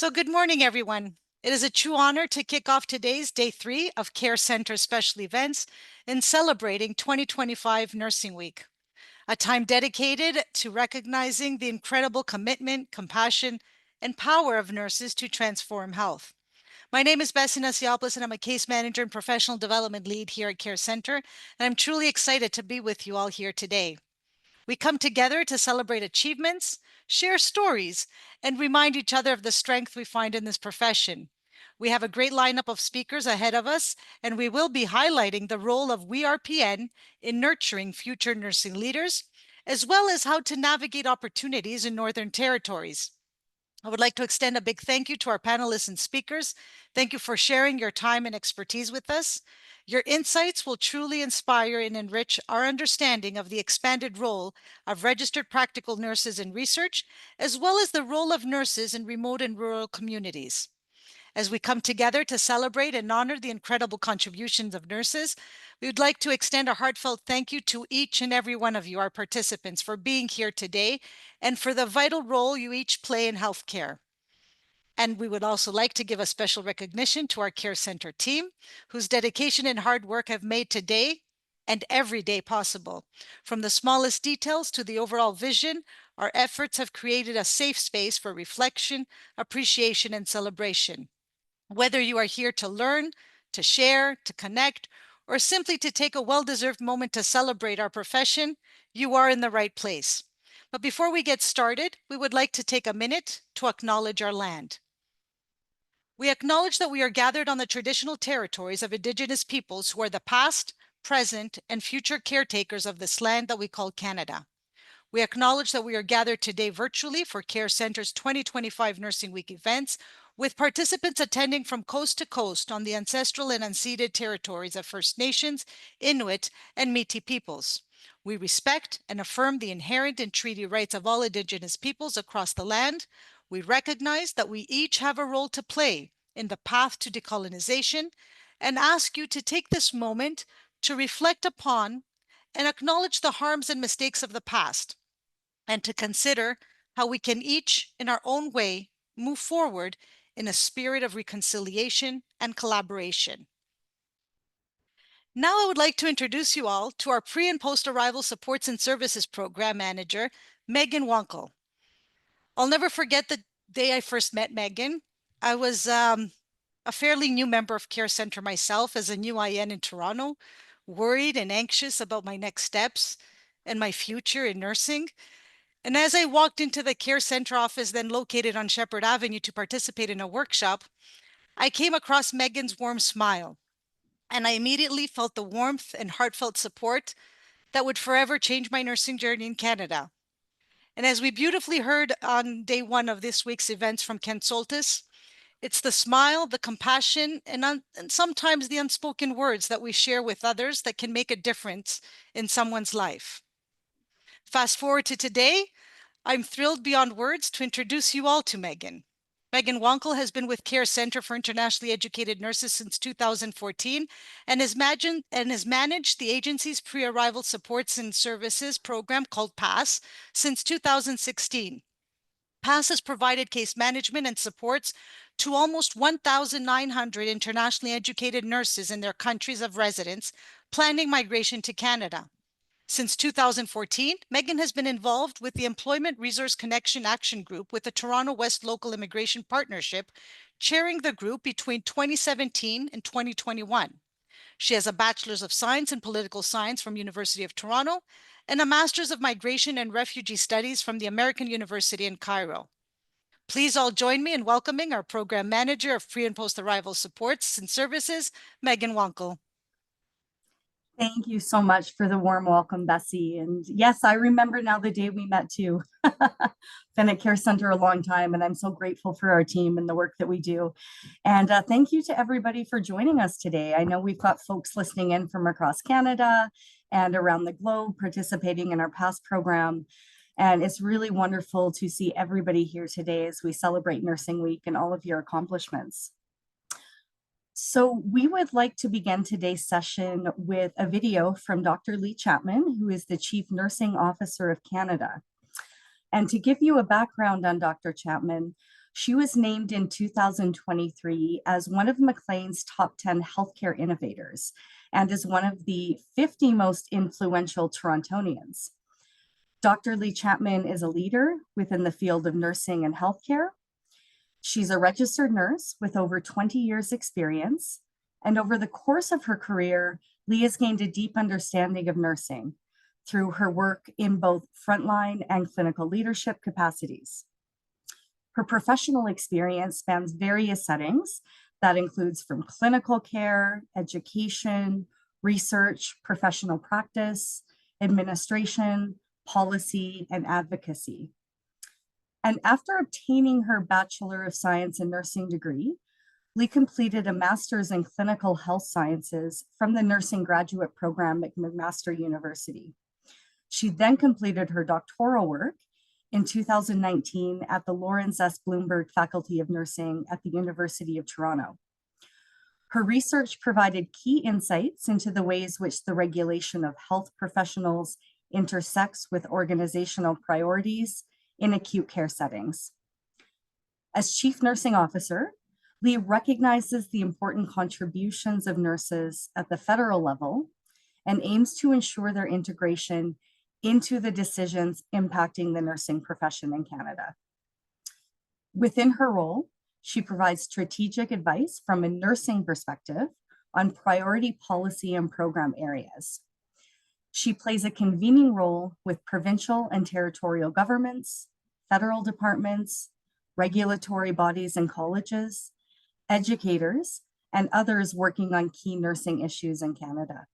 Good morning, everyone. It is a true honor to kick off today's day 3 of Care Center Special Events in celebrating 2025 Nursing Week, a time dedicated to recognizing the incredible commitment, compassion, and power of nurses to transform health. My name is Bessie Nasiopoulos, and I'm a case manager and professional development lead here at Care Center, and I'm truly excited to be with you all here today. We come together to celebrate achievements, share stories, and remind each other of the strength we find in this profession. We have a great lineup of speakers ahead of us, and we will be highlighting the role of We Are PN in nurturing future nursing leaders, as well as how to navigate opportunities in Northern Territories. I would like to extend a big thank you to our panelists and speakers. Thank you for sharing your time and expertise with us. Your insights will truly inspire and enrich our understanding of the expanded role of registered practical nurses in research, as well as the role of nurses in remote and rural communities. As we come together to celebrate and honor the incredible contributions of nurses, we would like to extend a heartfelt thank you to each and every one of you, our participants, for being here today and for the vital role you each play in healthcare. And we would also like to give a special recognition to our Care Center team, whose dedication and hard work have made today and every day possible. From the smallest details to the overall vision, our efforts have created a safe space for reflection, appreciation, and celebration. Whether you are here to learn, to share, to connect, or simply to take a well-deserved moment to celebrate our profession, you are in the right place. But before we get started, we would like to take a minute to acknowledge our land. We acknowledge that we are gathered on the traditional territories of Indigenous peoples who are the past, present, and future caretakers of this land that we call Canada. We acknowledge that we are gathered today virtually for Care Center's 2025 Nursing Week events, with participants attending from coast to coast on the ancestral and unceded territories of First Nations, Inuit, and Métis peoples. We respect and affirm the inherent and treaty rights of all Indigenous peoples across the land. We recognize that we each have a role to play in the path to decolonization and ask you to take this moment to reflect upon and acknowledge the harms and mistakes of the past, and to consider how we can each, in our own way, move forward in a spirit of reconciliation and collaboration. Now I would like to introduce you all to our pre- and post-arrival supports and services program manager, Megan Wankel. I'll never forget the day I first met Megan. I was a fairly new member of Care Center myself as a new IEN in Toronto, worried and anxious about my next steps and my future in nursing. And as I walked into the Care Center office, then located on Shepherd Avenue, to participate in a workshop, I came across Megan's warm smile, and I immediately felt the warmth and heartfelt support that would forever change my nursing journey in Canada. And as we beautifully heard on day 1 of this week's events from Ken Soltis, it's the smile, the compassion, and sometimes the unspoken words that we share with others that can make a difference in someone's life. Fast forward to today, I'm thrilled beyond words to introduce you all to Megan. Megan Wankel has been with Care Center for Internationally Educated Nurses since 2014 and has managed the agency's pre-arrival supports and services program called PASS since 2016. PASS has provided case management and supports to almost 1,900 internationally educated nurses in their countries of residence planning migration to Canada. Since 2014, Megan has been involved with the Employment Resource Connection Action Group with the Toronto West Local Immigration Partnership, chairing the group between 2017 and 2021. She has a Bachelor's of Science in Political Science from University of Toronto and a Master's of Migration and Refugee Studies from the American University in Cairo. Please all join me in welcoming our Program Manager of Pre- and Post-Arrival Supports and Services, Megan Wankel. Thank you so much for the warm welcome, Bessie. And yes, I remember now the day we met too. Been at Care Center a long time, and I'm so grateful for our team and the work that we do. And thank you to everybody for joining us today. I know we've got folks listening in from across Canada and around the globe participating in our PASS program. And it's really wonderful to see everybody here today as we celebrate Nursing Week and all of your accomplishments. So we would like to begin today's session with a video from Dr. Lee Chapman, who is the Chief Nursing Officer of Canada. And to give you a background on Dr. Chapman, She was named in 2023 as one of Maclean's top 10 healthcare innovators and is one of the 50 most influential Torontonians. Dr. Lee Chapman is a leader within the field of nursing and healthcare. She's a registered nurse with over 20 years' experience. And over the course of her career, Lee has gained a deep understanding of nursing through her work in both frontline and clinical leadership capacities. Her professional experience spans various settings that includes from clinical care, education, research, professional practice, administration, policy, and advocacy. And after obtaining her Bachelor of Science in Nursing degree, Lee completed a master's in clinical health sciences from the nursing graduate program at McMaster University. She then completed her doctoral work in 2019 at the Lawrence S. Bloomberg Faculty of Nursing at the University of Toronto. Her research provided key insights into the ways which the regulation of health professionals intersects with organizational priorities in acute care settings. As Chief Nursing Officer, Lee recognizes the important contributions of nurses at the federal level and aims to ensure their integration into the decisions impacting the nursing profession in Canada. Within her role, she provides strategic advice from a nursing perspective on priority policy and program areas. She plays a convening role with provincial and territorial governments, federal departments, regulatory bodies and colleges, educators, and others working on key nursing issues in Canada.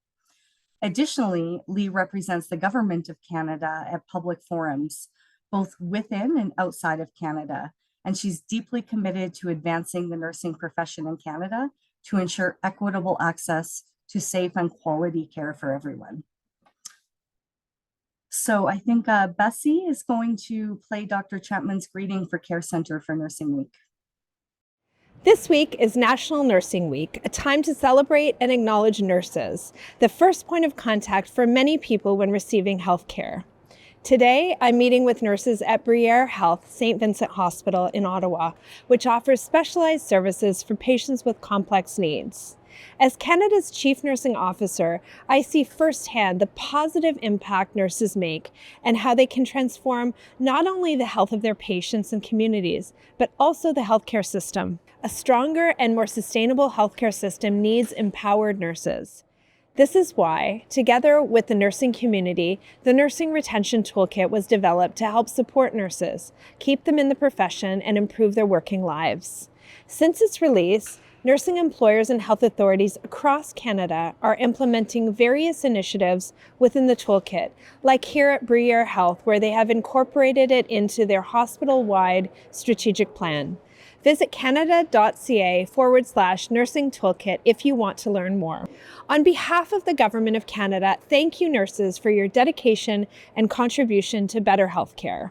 Additionally, Lee represents the Government of Canada at public forums, both within and outside of Canada, and she's deeply committed to advancing the nursing profession in Canada to ensure equitable access to safe and quality care for everyone. So I think Bessie is going to play Dr. Chapman's greeting for Care Center for Nursing Week. This week is National Nursing Week, a time to celebrate and acknowledge nurses, the first point of contact for many people when receiving health care. Today, I'm meeting with nurses at Briere Health St. Vincent Hospital in Ottawa, which offers specialized services for patients with complex needs. As Canada's Chief Nursing Officer, I see firsthand the positive impact nurses make and how they can transform not only the health of their patients and communities, but also the healthcare system. A stronger and more sustainable healthcare system needs empowered nurses. This is why, together with the nursing community, the Nursing Retention Toolkit was developed to help support nurses, keep them in the profession, and improve their working lives. Since its release, nursing employers and health authorities across Canada are implementing various initiatives within the toolkit, like here at Briere Health, where they have incorporated it into their hospital-wide strategic plan. Visit canada.ca/nursing toolkit if you want to learn more. On behalf of the Government of Canada, thank you, nurses, for your dedication and contribution to better healthcare.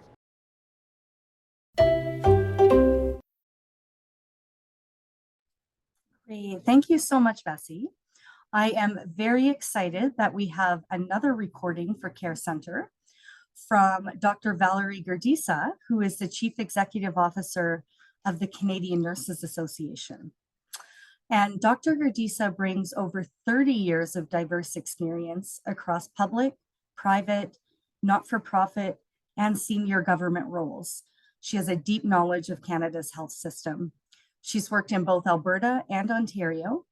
Great. Thank you so much, Bessie. I am very excited that we have another recording for Care Center from Dr. Valerie Gerdisa, who is the Chief Executive Officer of the Canadian Nurses Association. And Dr. Gerdisa brings over 30 years of diverse experience across public, private, not-for-profit, and senior government roles. She has a deep knowledge of Canada's health system. She's worked in both Alberta and Ontario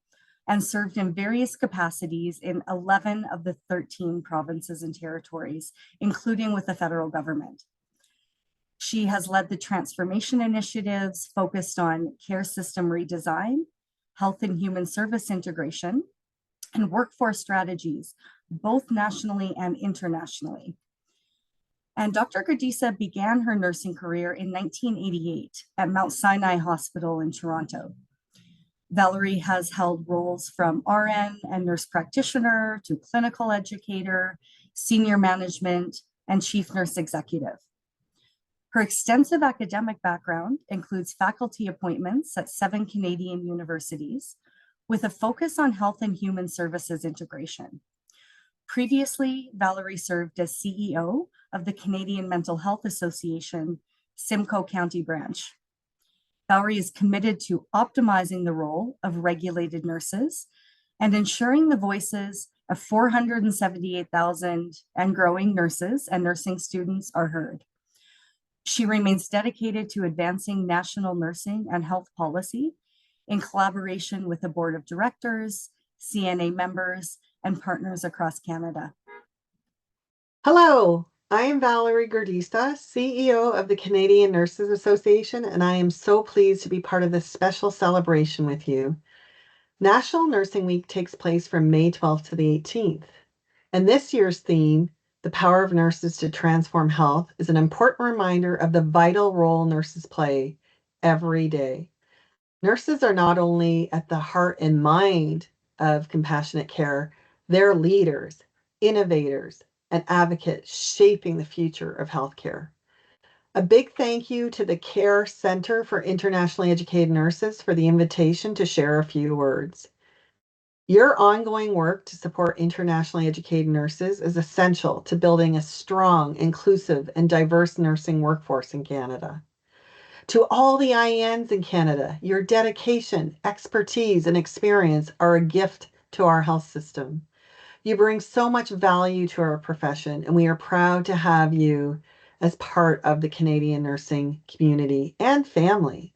and served in various capacities in 11 of the 13 provinces and territories, including with the federal government. She has led the transformation initiatives focused on care system redesign, health and human service integration, and workforce strategies, both nationally and internationally. And Dr. Gerdisa began her nursing career in 1988 at Mount Sinai Hospital in Toronto. Valerie has held roles from RN and nurse practitioner to clinical educator, senior management, and chief nurse executive. Her extensive academic background includes faculty appointments at 7 Canadian universities with a focus on health and human services integration. Previously, Valerie served as CEO of the Canadian Mental Health Association, Simcoe County branch. Valerie is committed to optimizing the role of regulated nurses and ensuring the voices of 478,000 and growing nurses and nursing students are heard. She remains dedicated to advancing national nursing and health policy in collaboration with the board of directors, CNA members, and partners across Canada. Hello, I am Valerie Gordista, CEO of the Canadian Nurses Association, and I am so pleased to be part of this special celebration with you. National Nursing Week takes place from May 12th to the 18th, and this year's theme, The Power of Nurses to Transform Health, is an important reminder of the vital role nurses play every day. Nurses are not only at the heart and mind of compassionate care, they're leaders, innovators, and advocates shaping the future of healthcare. A big thank you to the CARE Center for Internationally Educated Nurses for the invitation to share a few words. Your ongoing work to support internationally educated nurses is essential to building a strong, inclusive, and diverse nursing workforce in Canada. To all the IENs in Canada, your dedication, expertise, and experience are a gift to our health system. You bring so much value to our profession, and we are proud to have you as part of the Canadian nursing community and family.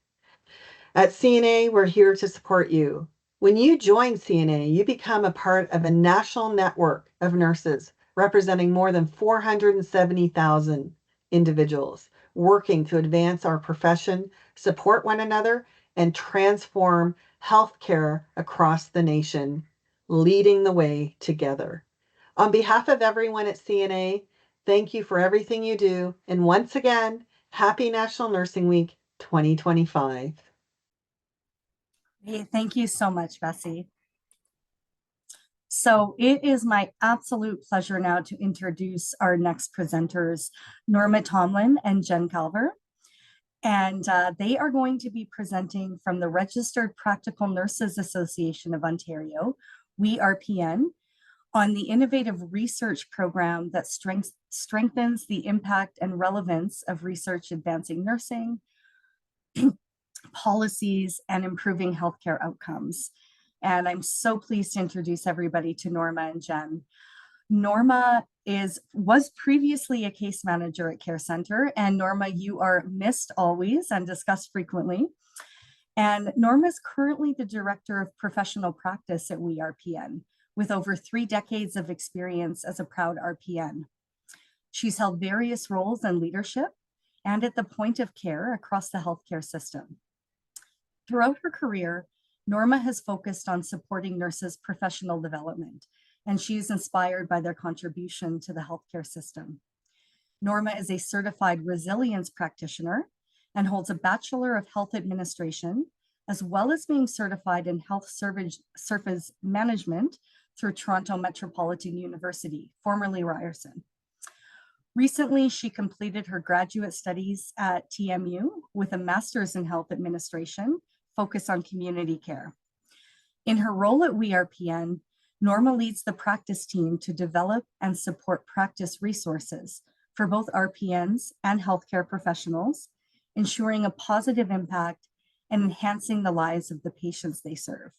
At CNA, we're here to support you. When you join CNA, you become a part of a national network of nurses representing more than 470,000 individuals working to advance our profession, support one another, and transform healthcare across the nation, leading the way together. On behalf of everyone at CNA, thank you for everything you do. And once again, happy National Nursing Week 2025. Hey, thank you so much, Bessie. So it is my absolute pleasure now to introduce our next presenters, Norma Tomlin and Jen Calver. And they are going to be presenting from the Registered Practical Nurses Association of Ontario, WeRPN, on the innovative research program that strengthens the impact and relevance of research advancing nursing, policies, and improving healthcare outcomes. And I'm so pleased to introduce everybody to Norma and Jen. Norma was previously a case manager at Care Center, and Norma, you are missed always and discussed frequently. And Norma is currently the director of professional practice at WeRPN, with over 3 decades of experience as a proud RPN. She's held various roles in leadership and at the point of care across the healthcare system. Throughout her career, Norma has focused on supporting nurses' professional development, and she is inspired by their contribution to the healthcare system. Norma is a certified resilience practitioner and holds a Bachelor of Health Administration, as well as being certified in health service management through Toronto Metropolitan University, formerly Ryerson. Recently, she completed her graduate studies at TMU with a master's in health administration, focused on community care. In her role at WeRPN, Norma leads the practice team to develop and support practice resources for both RPNs and healthcare professionals, ensuring a positive impact and enhancing the lives of the patients they serve.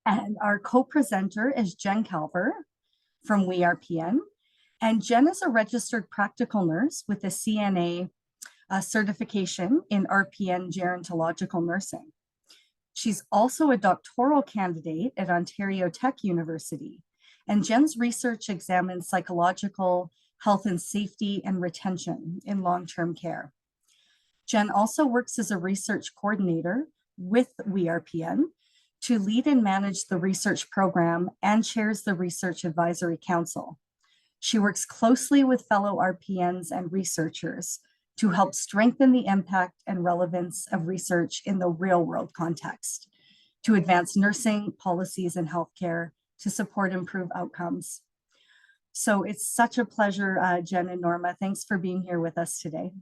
And our co-presenter is Jen Calver from WeRPN. And Jen is a registered practical nurse with a CNA certification in RPN gerontological nursing. She's also a doctoral candidate at Ontario Tech University, and Jen's research examines psychological health and safety and retention in long-term care. Jen also works as a research coordinator with WeRPN to lead and manage the research program and chairs the Research Advisory Council. She works closely with fellow RPNs and researchers to help strengthen the impact and relevance of research in the real-world context, to advance nursing policies and healthcare, to support improved outcomes. So it's such a pleasure, Jen and Norma. Thanks for being here with us today.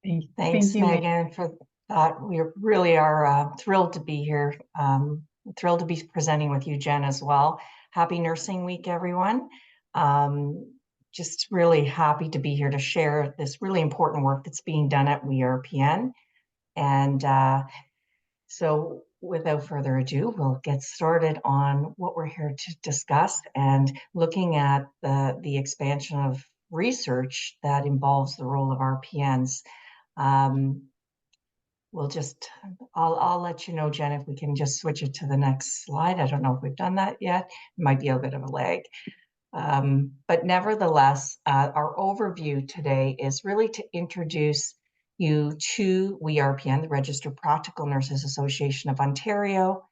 Thanks, Thank you, Megan, for that. We really are thrilled to be here. Thrilled to be presenting with you, Jen, as well. Happy Nursing Week, everyone. just really happy to be here to share this really important work that's being done at WeRPN. And so without further ado, we'll get started on what we're here to discuss and looking at the expansion of research that involves the role of RPNs. I'll let you know, Jen, if we can just switch it to the next slide. I don't know if we've done that yet. It might be a bit of a lag. But nevertheless, our overview today is really to introduce you to WeRPN, the Registered Practical Nurses Association of Ontario.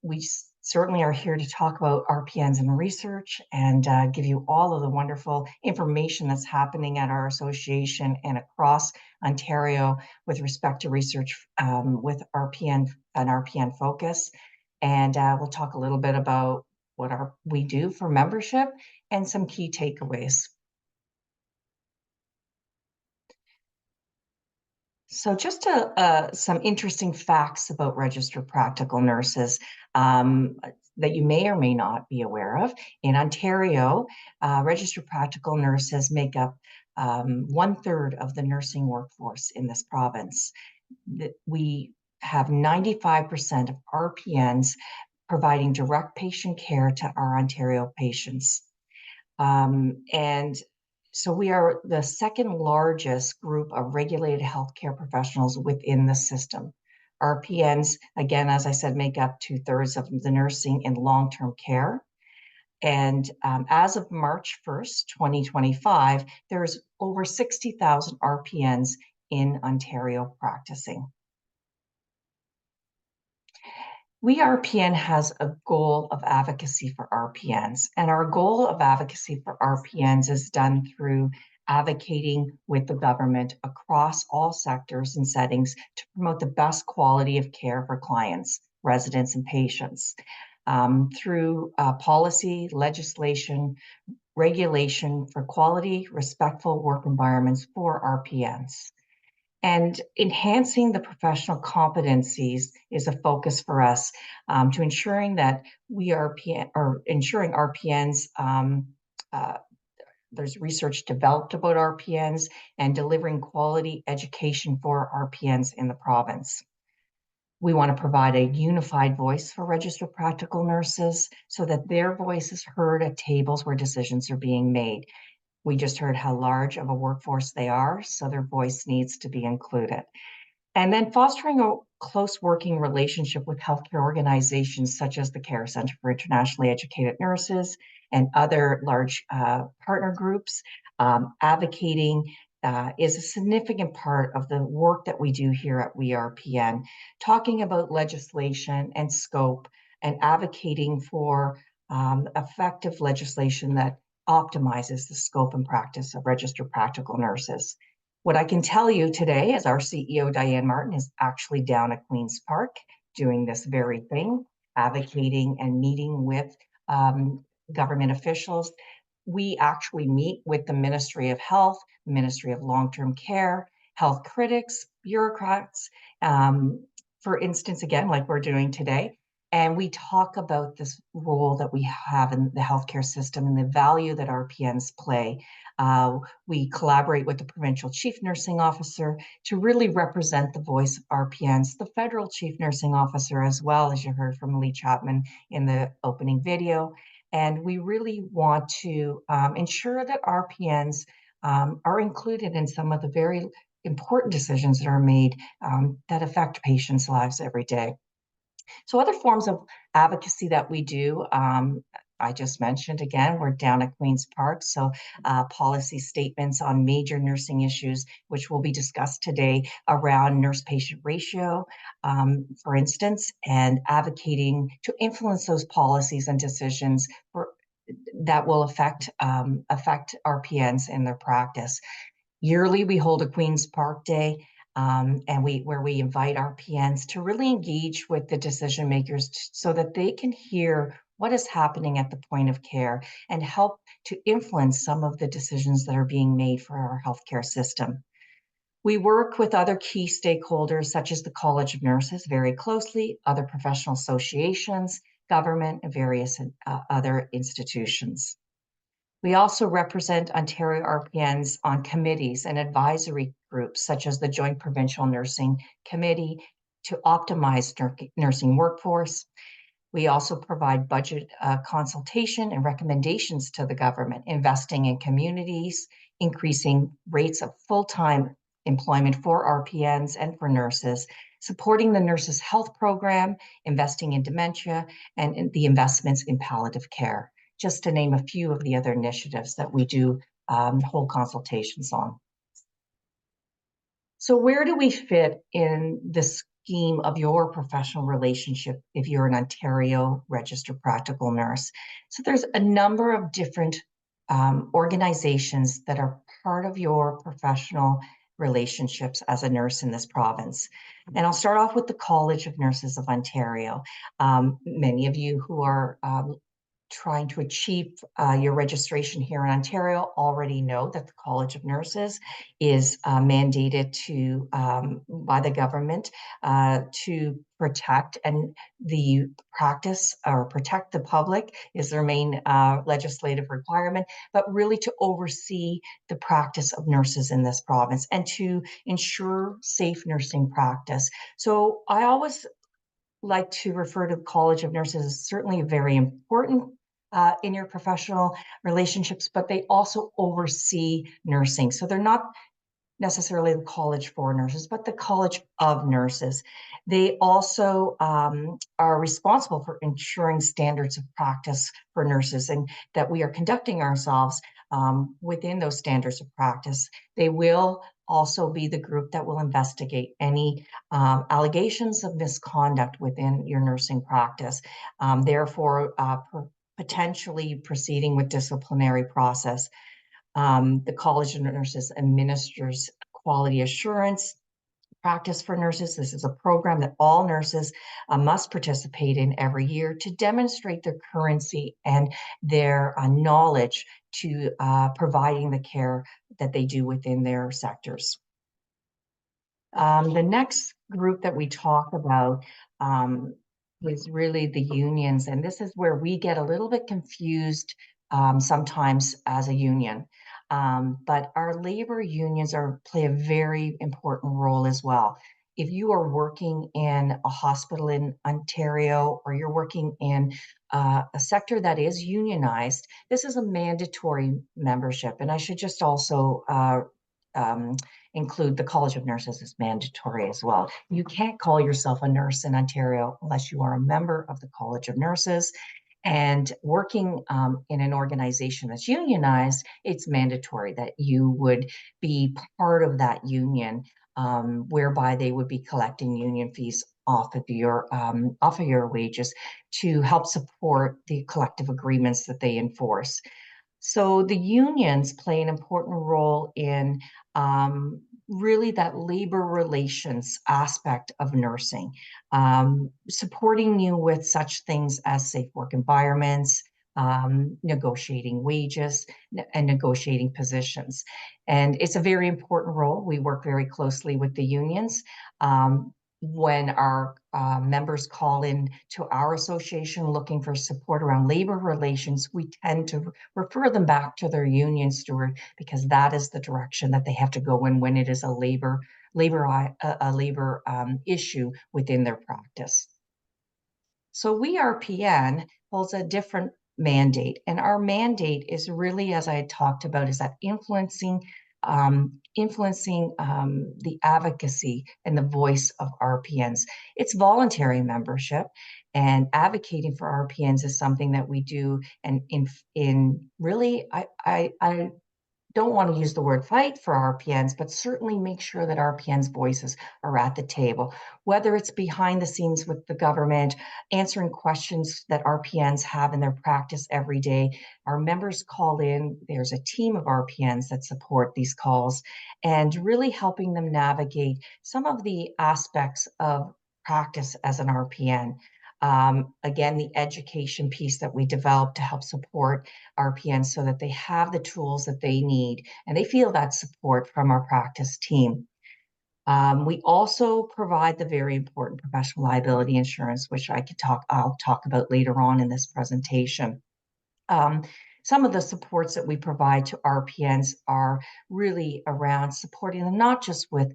We certainly are here to talk about RPNs and research and give you all of the wonderful information that's happening at our association and across Ontario with respect to research with RPN and RPN focus. And we'll talk a little bit about what we do for membership and some key takeaways. So just some interesting facts about registered practical nurses that you may or may not be aware of. In Ontario, registered practical nurses make up 1/3 of the nursing workforce in this province. We have 95% of RPNs providing direct patient care to our Ontario patients. And so we are the second largest group of regulated healthcare professionals within the system. RPNs, again, as I said, make up 2/3 of the nursing in long-term care. And as of March 1st, 2025, there's over 60,000 RPNs in Ontario practicing. WeRPN has a goal of advocacy for RPNs, and our goal of advocacy for RPNs is done through advocating with the government across all sectors and settings to promote the best quality of care for clients, residents, and patients through policy, legislation, regulation for quality, respectful work environments for RPNs. And enhancing the professional competencies is a focus for us to ensuring that ensuring RPNs, there's research developed about RPNs and delivering quality education for RPNs in the province. We want to provide a unified voice for registered practical nurses so that their voice is heard at tables where decisions are being made. We just heard how large of a workforce they are, so their voice needs to be included. And then fostering a close working relationship with healthcare organizations such as the Care Center for Internationally Educated Nurses and other large partner groups. Advocating is a significant part of the work that we do here at WeRPN, talking about legislation and scope and advocating for effective legislation that optimizes the scope and practice of registered practical nurses. What I can tell you today is our CEO, Diane Martin, is actually down at Queen's Park doing this very thing, advocating and meeting with government officials. We actually meet with the Ministry of Health, the Ministry of Long-Term Care, health critics, bureaucrats, for instance, again, like we're doing today. And we talk about this role that we have in the healthcare system and the value that RPNs play. We collaborate with the provincial chief nursing officer to really represent the voice of RPNs, the federal chief nursing officer as well, as you heard from Lee Chapman in the opening video. And we really want to ensure that RPNs are included in some of the very important decisions that are made that affect patients' lives every day. So other forms of advocacy that we do, I just mentioned, again, we're down at Queen's Park, so policy statements on major nursing issues, which will be discussed today around nurse-patient ratio, for instance, and advocating to influence those policies and decisions that will affect RPNs in their practice. Yearly, we hold a Queen's Park Day, where we invite RPNs to really engage with the decision makers so that they can hear what is happening at the point of care and help to influence some of the decisions that are being made for our healthcare system. We work with other key stakeholders such as the College of Nurses very closely, other professional associations, government, and various other institutions. We also represent Ontario RPNs on committees and advisory groups, such as the Joint Provincial Nursing Committee to optimize nursing workforce. We also provide budget consultation and recommendations to the government, investing in communities, increasing rates of full-time employment for RPNs and for nurses, supporting the nurses' health program, investing in dementia, and in the investments in palliative care, just to name a few of the other initiatives that we do hold consultations on. So where do we fit in the scheme of your professional relationship if you're an Ontario registered practical nurse? So there's a number of different organizations that are part of your professional relationships as a nurse in this province. And I'll start off with the College of Nurses of Ontario. Many of you who are trying to achieve your registration here in Ontario already know that the College of Nurses is mandated to by the government to protect and the practice or protect the public is their main legislative requirement, but really to oversee the practice of nurses in this province and to ensure safe nursing practice. So I always like to refer to the College of Nurses as certainly very important in your professional relationships, but they also oversee nursing. So they're not necessarily the college for nurses, but the College of Nurses. They also are responsible for ensuring standards of practice for nurses and that we are conducting ourselves within those standards of practice. They will also be the group that will investigate any allegations of misconduct within your nursing practice, therefore potentially proceeding with disciplinary process. The College of Nurses administers quality assurance practice for nurses. This is a program that all nurses must participate in every year to demonstrate their currency and their knowledge to providing the care that they do within their sectors. The next group that we talk about is really the unions, and this is where we get a little bit confused sometimes as a union. But our labor unions play a very important role as well. If you are working in a hospital in Ontario or you're working in a sector that is unionized, this is a mandatory membership. And I should just also include the College of Nurses is mandatory as well. You can't call yourself a nurse in Ontario unless you are a member of the College of Nurses. And working in an organization that's unionized, it's mandatory that you would be part of that union, whereby they would be collecting union fees off of your wages to help support the collective agreements that they enforce. So the unions play an important role in really that labor relations aspect of nursing, supporting you with such things as safe work environments, negotiating wages, and negotiating positions. And it's a very important role. We work very closely with the unions. When our members call in to our association looking for support around labor relations, we tend to refer them back to their union steward because that is the direction that they have to go in when it is a labor issue within their practice. So we RPN holds a different mandate, and our mandate is really, as I talked about, is that influencing the advocacy and the voice of RPNs. It's voluntary membership, and advocating for RPNs is something that we do. And in really, I don't want to use the word fight for RPNs, but certainly make sure that RPNs' voices are at the table, whether it's behind the scenes with the government, answering questions that RPNs have in their practice every day. Our members call in, there's a team of RPNs that support these calls, and really helping them navigate some of the aspects of practice as an RPN. Again, the education piece that we developed to help support RPNs so that they have the tools that they need and they feel that support from our practice team. We also provide the very important professional liability insurance, which I'll talk about later on in this presentation. Some of the supports that we provide to RPNs are really around supporting them, not just with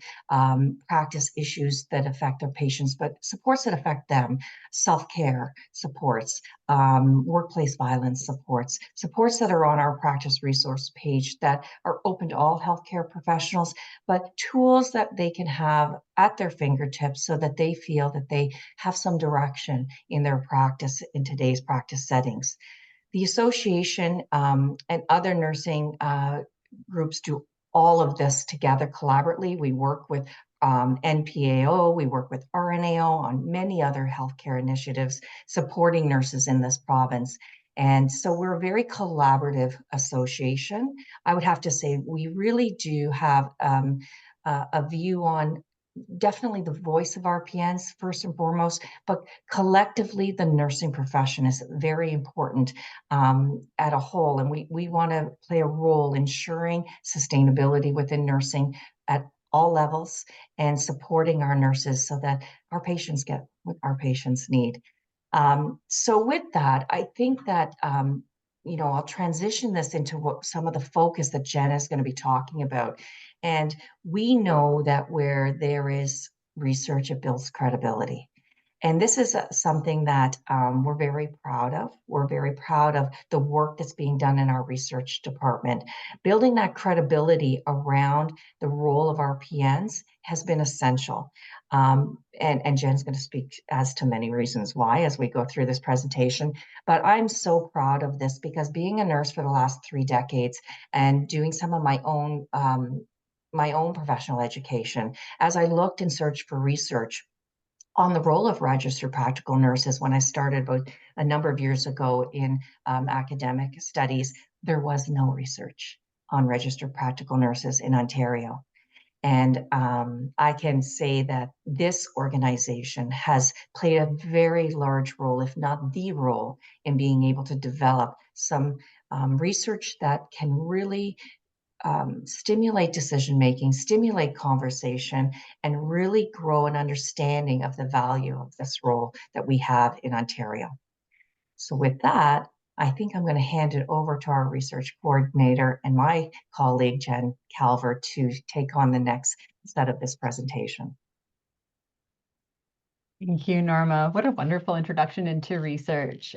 practice issues that affect their patients, but supports that affect them, self-care supports, workplace violence supports, supports that are on our practice resource page that are open to all healthcare professionals, but tools that they can have at their fingertips so that they feel that they have some direction in their practice in today's practice settings. The association and other nursing groups do all of this together collaboratively. We work with NPAO, we work with RNAO on many other healthcare initiatives supporting nurses in this province. And so we're a very collaborative association. I would have to say we really do have a view on definitely the voice of RPNs first and foremost, but collectively the nursing profession is very important at a whole. And we want to play a role ensuring sustainability within nursing at all levels and supporting our nurses so that our patients get what our patients need. So with that, I think that I'll transition this into what some of the focus that Jen is going to be talking about. And we know that where there is research, it builds credibility. And this is something that we're very proud of. We're very proud of the work that's being done in our research department. Building that credibility around the role of RPNs has been essential. And Jen's going to speak as to many reasons why as we go through this presentation. But I'm so proud of this because being a nurse for the last 3 decades and doing some of my own professional education, as I looked and searched for research on the role of registered practical nurses when I started about a number of years ago in academic studies, there was no research on registered practical nurses in Ontario. And I can say that this organization has played a very large role, if not the role, in being able to develop some research that can really stimulate decision-making, stimulate conversation, and really grow an understanding of the value of this role that we have in Ontario. So with that, I think I'm going to hand it over to our research coordinator and my colleague, Jen Calvert, to take on the next set of this presentation. Thank you, Norma. What a wonderful introduction into research.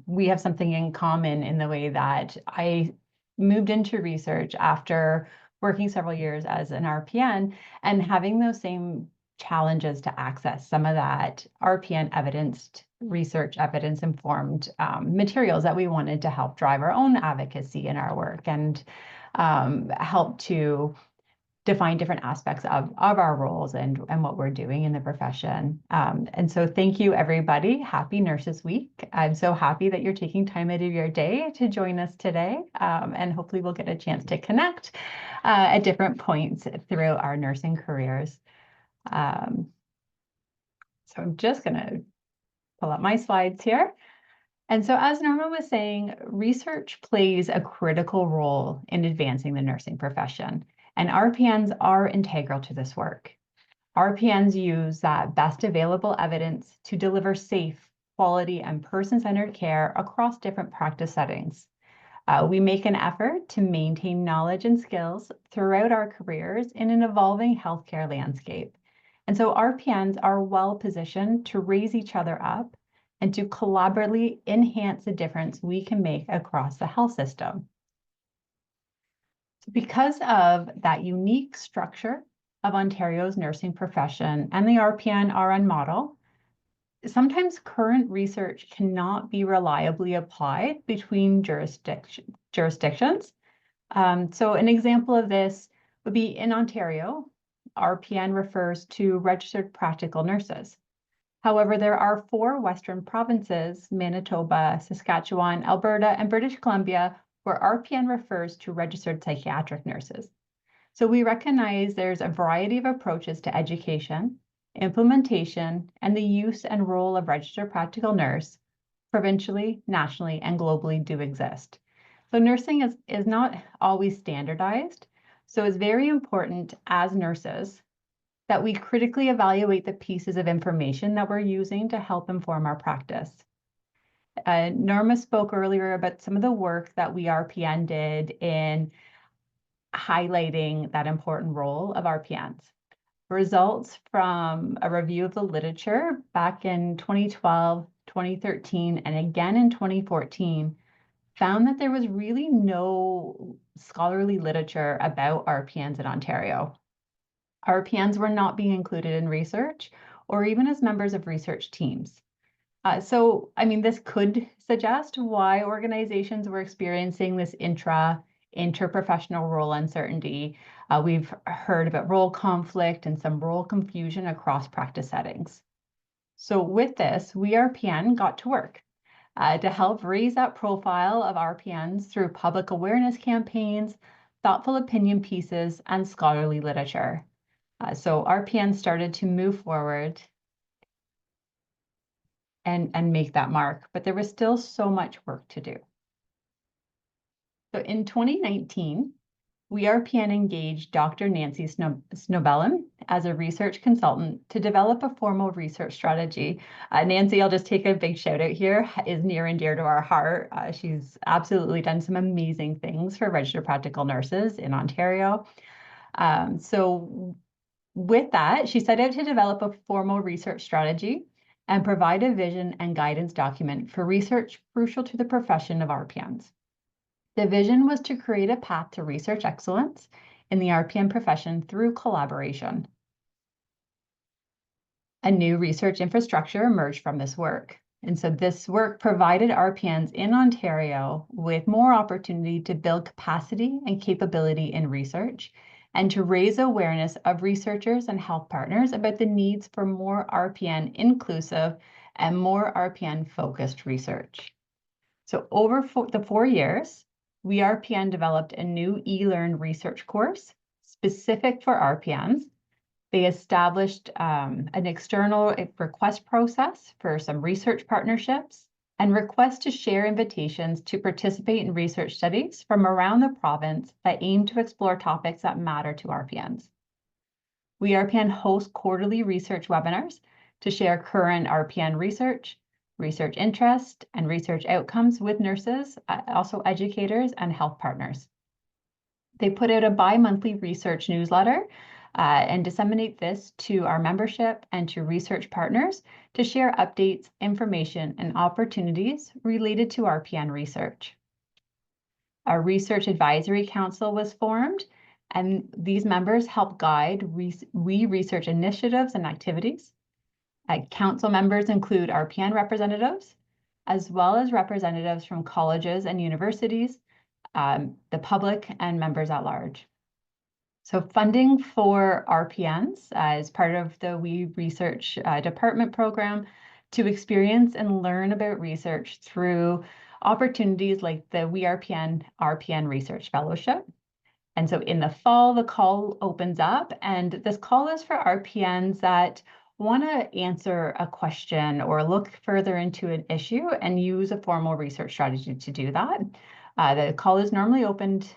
We have something in common in the way that I moved into research after working several years as an RPN and having those same challenges to access some of that RPN evidenced research, evidence informed materials that we wanted to help drive our own advocacy in our work and help to define different aspects of our roles and what we're doing in the profession. And so thank you, everybody. Happy Nurses Week. I'm so happy that you're taking time out of your day to join us today. And hopefully we'll get a chance to connect at different points through our nursing careers. So I'm just going to pull up my slides here. And so as Norma was saying, research plays a critical role in advancing the nursing profession. And RPNs are integral to this work. RPNs use that best available evidence to deliver safe, quality, and person-centered care across different practice settings. We make an effort to maintain knowledge and skills throughout our careers in an evolving healthcare landscape. And so RPNs are well positioned to raise each other up and to collaboratively enhance the difference we can make across the health system. Because of that unique structure of Ontario's nursing profession and the RPN-RN model, sometimes current research cannot be reliably applied between jurisdictions. So an example of this would be in Ontario, RPN refers to registered practical nurses. However, there are 4 Western provinces, Manitoba, Saskatchewan, Alberta, and British Columbia, where RPN refers to registered psychiatric nurses. So we recognize there's a variety of approaches to education, implementation, and the use and role of registered practical nurse, provincially, nationally, and globally do exist. So nursing is not always standardized. So it's very important as nurses that we critically evaluate the pieces of information that we're using to help inform our practice. Norma spoke earlier about some of the work that we RPN did in highlighting that important role of RPNs. Results from a review of the literature back in 2012, 2013, and again in 2014 found that there was really no scholarly literature about RPNs in Ontario. RPNs were not being included in research or even as members of research teams. So, I mean, this could suggest why organizations were experiencing this interprofessional role uncertainty. We've heard about role conflict and some role confusion across practice settings. So with this, we RPN got to work to help raise that profile of RPNs through public awareness campaigns, thoughtful opinion pieces, and scholarly literature. So RPN started to move forward and make that mark, but there was still so much work to do. So in 2019, we RPN engaged Dr. Nancy Snobellin as a research consultant to develop a formal research strategy. Nancy, I'll just take a big shout out here, is near and dear to our heart. She's absolutely done some amazing things for registered practical nurses in Ontario. So with that, she set out to develop a formal research strategy and provide a vision and guidance document for research crucial to the profession of RPNs. The vision was to create a path to research excellence in the RPN profession through collaboration. A new research infrastructure emerged from this work. And so this work provided RPNs in Ontario with more opportunity to build capacity and capability in research and to raise awareness of researchers and health partners about the needs for more RPN inclusive and more RPN focused research. So over the 4 years, we RPN developed a new eLearn research course specific for RPNs. They established an external request process for some research partnerships and requests to share invitations to participate in research studies from around the province that aim to explore topics that matter to RPNs. We RPN host quarterly research webinars to share current RPN research interest, and research outcomes with nurses, also educators and health partners. They put out a bi-monthly research newsletter and disseminate this to our membership and to research partners to share updates, information, and opportunities related to RPN research. Our Research Advisory Council was formed, and these members help guide research initiatives and activities. Council members include RPN representatives, as well as representatives from colleges and universities, the public, and members at large. So funding for RPNs as part of the We Research Department program to experience and learn about research through opportunities like the We RPN Research Fellowship. And so in the fall, the call opens up, and this call is for RPNs that want to answer a question or look further into an issue and use a formal research strategy to do that. The call is normally opened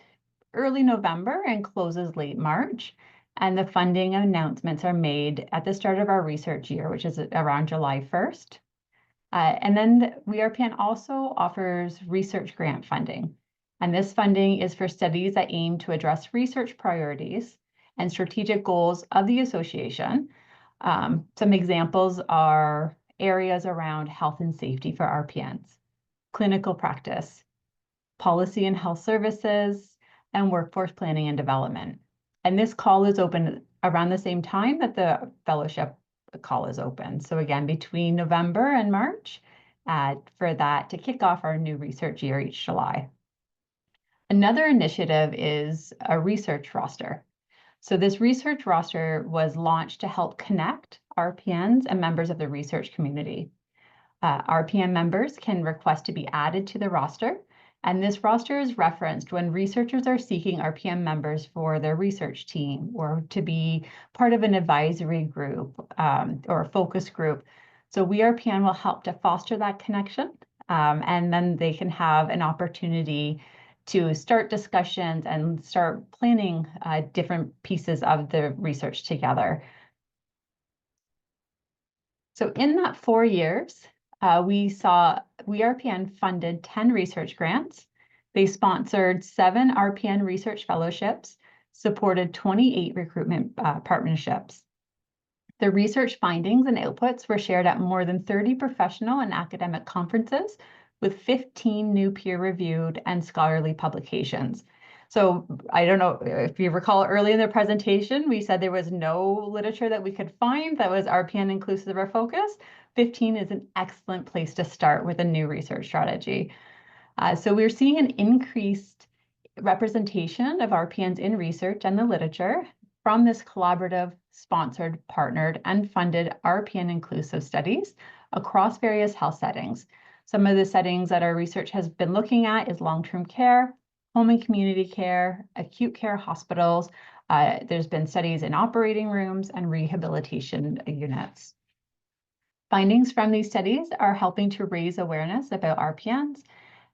early November and closes late March, and the funding announcements are made at the start of our research year, which is around July 1st. And then We RPN also offers research grant funding. And this funding is for studies that aim to address research priorities and strategic goals of the association. Some examples are areas around health and safety for RPNs, clinical practice, policy and health services, and workforce planning and development. And this call is open around the same time that the fellowship call is open. So again, between November and March, for that to kick off our new research year each July. Another initiative is a research roster. So this research roster was launched to help connect RPNs and members of the research community. RPN members can request to be added to the roster, and this roster is referenced when researchers are seeking RPN members for their research team or to be part of an advisory group or a focus group. So We RPN will help to foster that connection, and then they can have an opportunity to start discussions and start planning different pieces of the research together. So in that 4 years, We RPN funded 10 research grants. They sponsored 7 RPN research fellowships, supported 28 recruitment partnerships. The research findings and outputs were shared at more than 30 professional and academic conferences with 15 new peer-reviewed and scholarly publications. So I don't know if you recall early in the presentation, we said there was no literature that we could find that was RPN inclusive or focus. 15 is an excellent place to start with a new research strategy. So we're seeing an increased representation of RPNs in research and the literature from this collaborative, sponsored, partnered, and funded RPN inclusive studies across various health settings. Some of the settings that our research has been looking at is long-term care, home and community care, acute care hospitals. There's been studies in operating rooms and rehabilitation units. Findings from these studies are helping to raise awareness about RPNs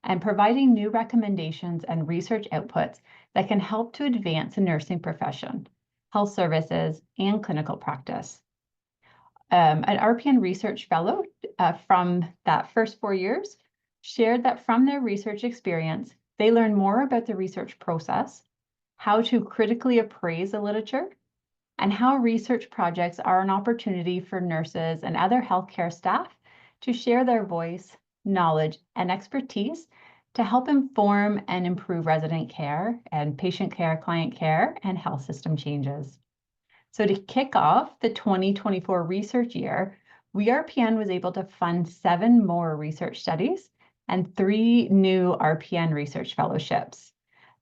and providing new recommendations and research outputs that can help to advance the nursing profession, health services, and clinical practice. An RPN research fellow from that first 4 years shared that from their research experience, they learned more about the research process, how to critically appraise the literature, and how research projects are an opportunity for nurses and other healthcare staff to share their voice, knowledge, and expertise to help inform and improve resident care and patient care, client care, and health system changes. So to kick off the 2024 research year, RPN was able to fund 7 more research studies and 3 new RPN research fellowships.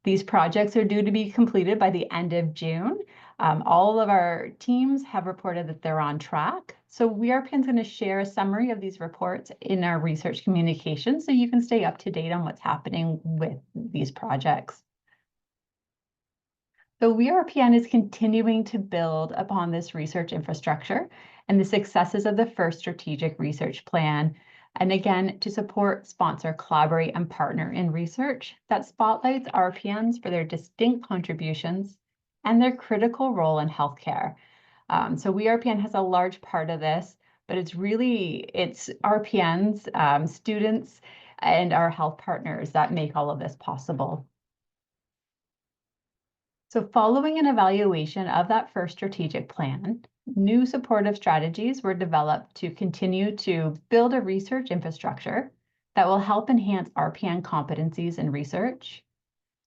These projects are due to be completed by the end of June. All of our teams have reported that they're on track. So RPN is going to share a summary of these reports in our research communication so you can stay up to date on what's happening with these projects. So RPN is continuing to build upon this research infrastructure and the successes of the first strategic research plan. And again, to support, sponsor, collaborate, and partner in research that spotlights RPNs for their distinct contributions and their critical role in healthcare. So RPN has a large part of this, but it's RPNs, students, and our health partners that make all of this possible. So following an evaluation of that first strategic plan, new supportive strategies were developed to continue to build a research infrastructure that will help enhance RPN competencies in research,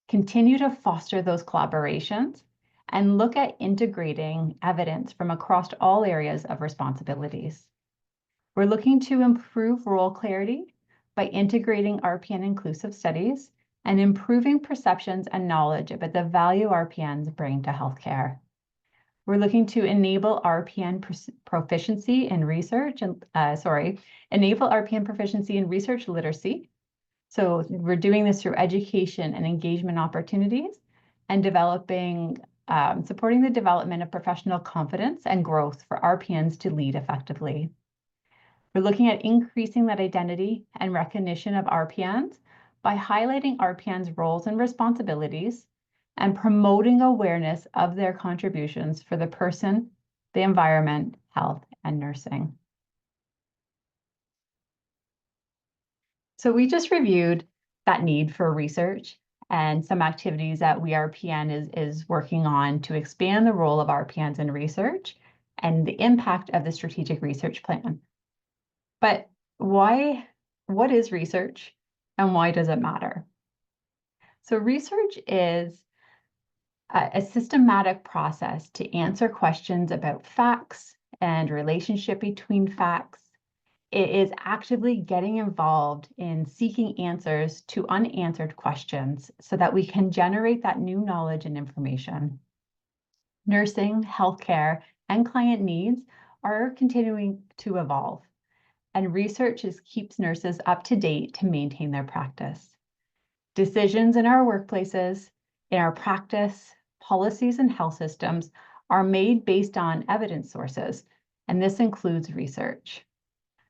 continue to foster those collaborations, and look at integrating evidence from across all areas of responsibilities. We're looking to improve role clarity by integrating RPN inclusive studies and improving perceptions and knowledge about the value RPNs bring to healthcare. We're looking to enable RPN proficiency in research and enable RPN proficiency in research literacy. So we're doing this through education and engagement opportunities and supporting the development of professional confidence and growth for RPNs to lead effectively. We're looking at increasing that identity and recognition of RPNs by highlighting RPNs' roles and responsibilities and promoting awareness of their contributions for the person, the environment, health, and nursing. So we just reviewed that need for research and some activities that RPN is working on to expand the role of RPNs in research and the impact of the strategic research plan. But what is research and why does it matter? So research is a systematic process to answer questions about facts and relationship between facts. It is actively getting involved in seeking answers to unanswered questions so that we can generate that new knowledge and information. Nursing, healthcare, and client needs are continuing to evolve, and research keeps nurses up to date to maintain their practice. Decisions in our workplaces, in our practice, policies, and health systems are made based on evidence sources, and this includes research.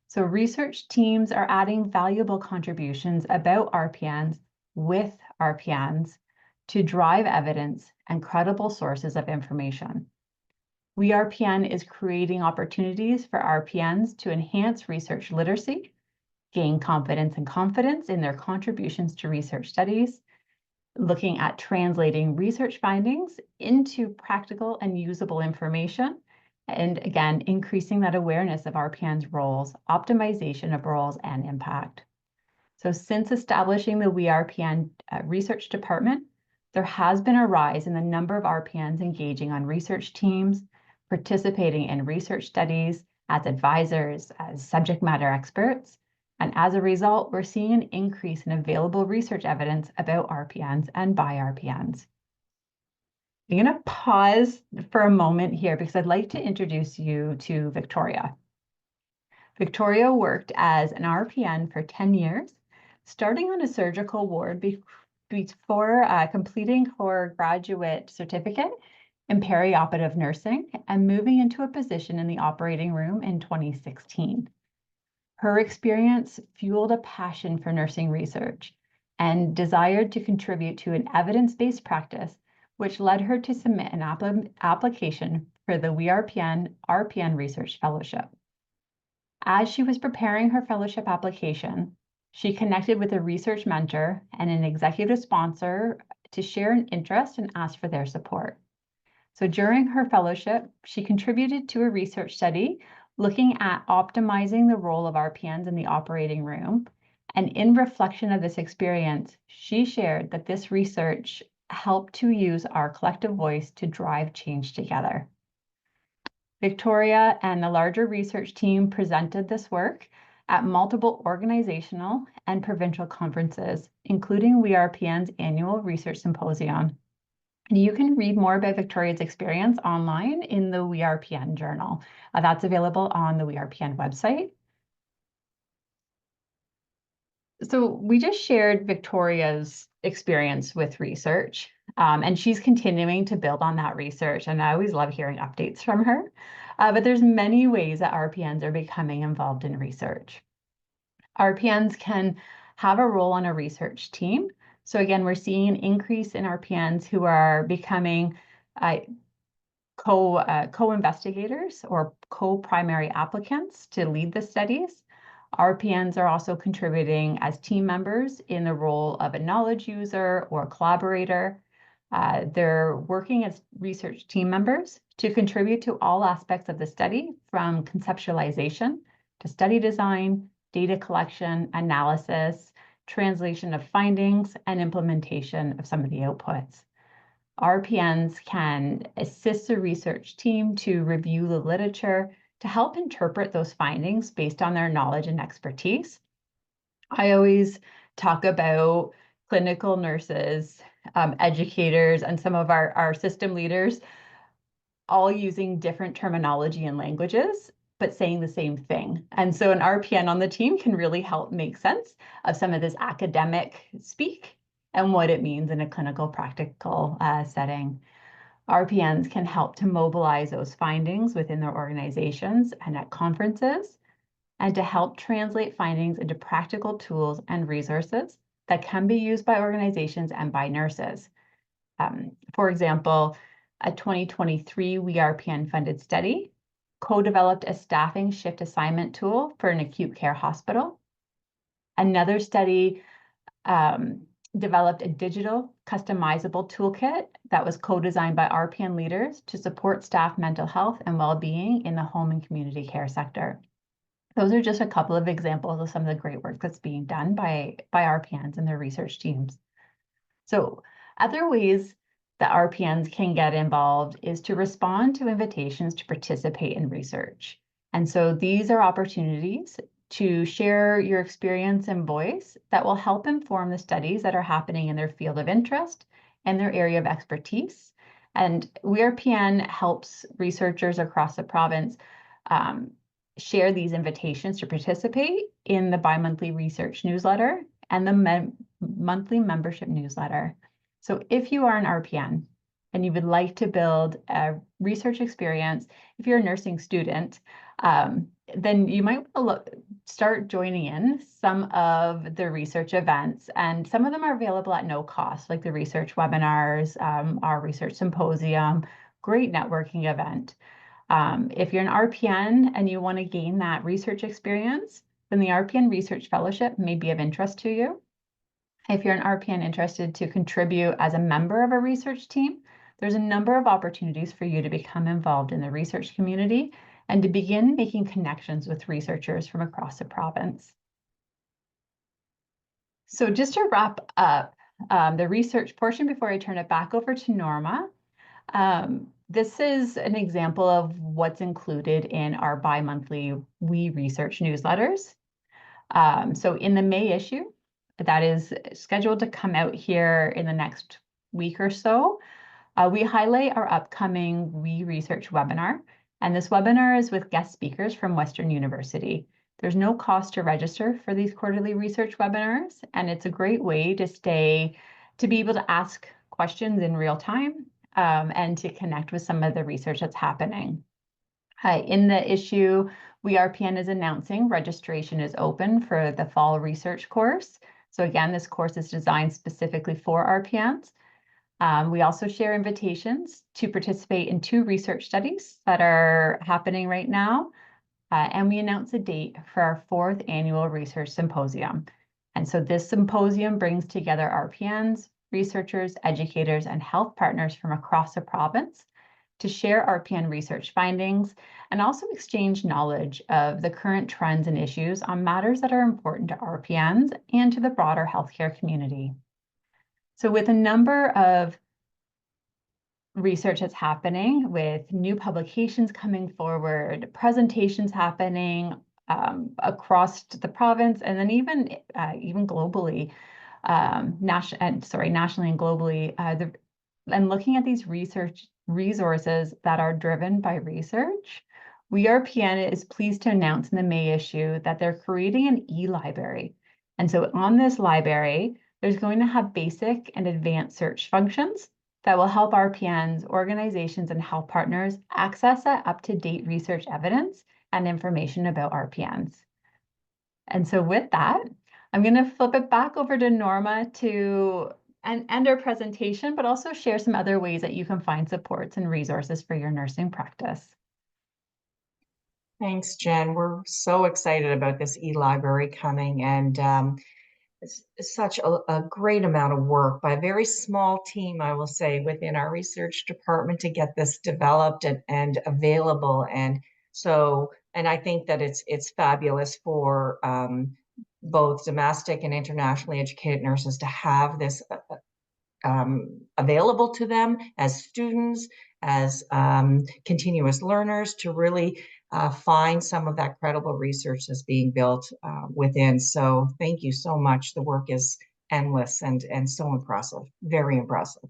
So research teams are adding valuable contributions about RPNs with RPNs to drive evidence and credible sources of information. RPN is creating opportunities for RPNs to enhance research literacy gain confidence in their contributions to research studies, looking at translating research findings into practical and usable information, and again, increasing that awareness of RPN's roles, optimization of roles, and impact. So since establishing the WeRPN research department, there has been a rise in the number of RPNs engaging on research teams, participating in research studies as advisors, as subject matter experts. And as a result, we're seeing an increase in available research evidence about RPNs and by RPNs. I'm going to pause for a moment here because I'd like to introduce you to Victoria. Victoria worked as an RPN for 10 years, starting on a surgical ward before completing her graduate certificate in perioperative nursing and moving into a position in the operating room in 2016. Her experience fueled a passion for nursing research and desired to contribute to an evidence-based practice, which led her to submit an application for the RPN Research Fellowship. As she was preparing her fellowship application, she connected with a research mentor and an executive sponsor to share an interest and ask for their support. So during her fellowship, she contributed to a research study looking at optimizing the role of RPNs in the operating room. And in reflection of this experience, she shared that this research helped to use our collective voice to drive change together. Victoria and the larger research team presented this work at multiple organizational and provincial conferences, including WeRPN's annual research symposium. You can read more about Victoria's experience online in the WeRPN journal. That's available on the WeRPN website. So we just shared Victoria's experience with research, and she's continuing to build on that research. And I always love hearing updates from her. But there's many ways that RPNs are becoming involved in research. RPNs can have a role on a research team. So again, we're seeing an increase in RPNs who are becoming co-investigators or co-primary applicants to lead the studies. RPNs are also contributing as team members in the role of a knowledge user or collaborator. They're working as research team members to contribute to all aspects of the study, from conceptualization to study design, data collection, analysis, translation of findings, and implementation of some of the outputs. RPNs can assist the research team to review the literature to help interpret those findings based on their knowledge and expertise. I always talk about clinical nurses, educators, and some of our system leaders all using different terminology and languages, but saying the same thing. And so an RPN on the team can really help make sense of some of this academic speak and what it means in a clinical practical setting. RPNs can help to mobilize those findings within their organizations and at conferences, and to help translate findings into practical tools and resources that can be used by organizations and by nurses. For example, a 2023 WeRPN funded study co-developed a staffing shift assignment tool for an acute care hospital. Another study developed a digital customizable toolkit that was co-designed by RPN leaders to support staff mental health and well-being in the home and community care sector. Those are just a couple of examples of some of the great work that's being done by RPNs and their research teams. So other ways that RPNs can get involved is to respond to invitations to participate in research. And so these are opportunities to share your experience and voice that will help inform the studies that are happening in their field of interest and their area of expertise. And WeRPN helps researchers across the province share these invitations to participate in the bi-monthly research newsletter and the monthly membership newsletter. So if you are an RPN and you would like to build a research experience, if you're a nursing student, then you might start joining in some of the research events, and some of them are available at no cost, like the research webinars, our research symposium, great networking event. If you're an RPN and you want to gain that research experience, then the RPN Research Fellowship may be of interest to you. If you're an RPN interested to contribute as a member of a research team, there's a number of opportunities for you to become involved in the research community and to begin making connections with researchers from across the province. So just to wrap up the research portion before I turn it back over to Norma, this is an example of what's included in our bi-monthly We Research newsletters. So in the May issue, that is scheduled to come out here in the next week or so, we highlight our upcoming We Research webinar. And this webinar is with guest speakers from Western University. There's no cost to register for these quarterly research webinars, and it's a great way to be able to ask questions in real time and to connect with some of the research that's happening. In the issue, RPN is announcing registration is open for the fall research course. So again, this course is designed specifically for RPNs. We also share invitations to participate in 2 research studies that are happening right now. And we announce a date for our 4th annual research symposium. And so this symposium brings together RPNs, researchers, educators, and health partners from across the province to share RPN research findings and also exchange knowledge of the current trends and issues on matters that are important to RPNs and to the broader healthcare community. So with a number of research that's happening, with new publications coming forward, presentations happening across the province, and then even globally, nationally and globally, and looking at these research resources that are driven by research, RPN is pleased to announce in the May issue that they're creating an e-library. And so on this library, there's going to have basic and advanced search functions that will help RPNs, organizations, and health partners access that up-to-date research evidence and information about RPNs. And so with that, I'm going to flip it back over to Norma to end our presentation, but also share some other ways that you can find supports and resources for your nursing practice. Thanks, Jen. We're so excited about this e-library coming, and it's such a great amount of work by a very small team, I will say, within our research department to get this developed and available. And I think that it's fabulous for both domestic and internationally educated nurses to have this available to them as students, as continuous learners, to really find some of that credible research that's being built within. So thank you so much. The work is endless and so impressive, very impressive.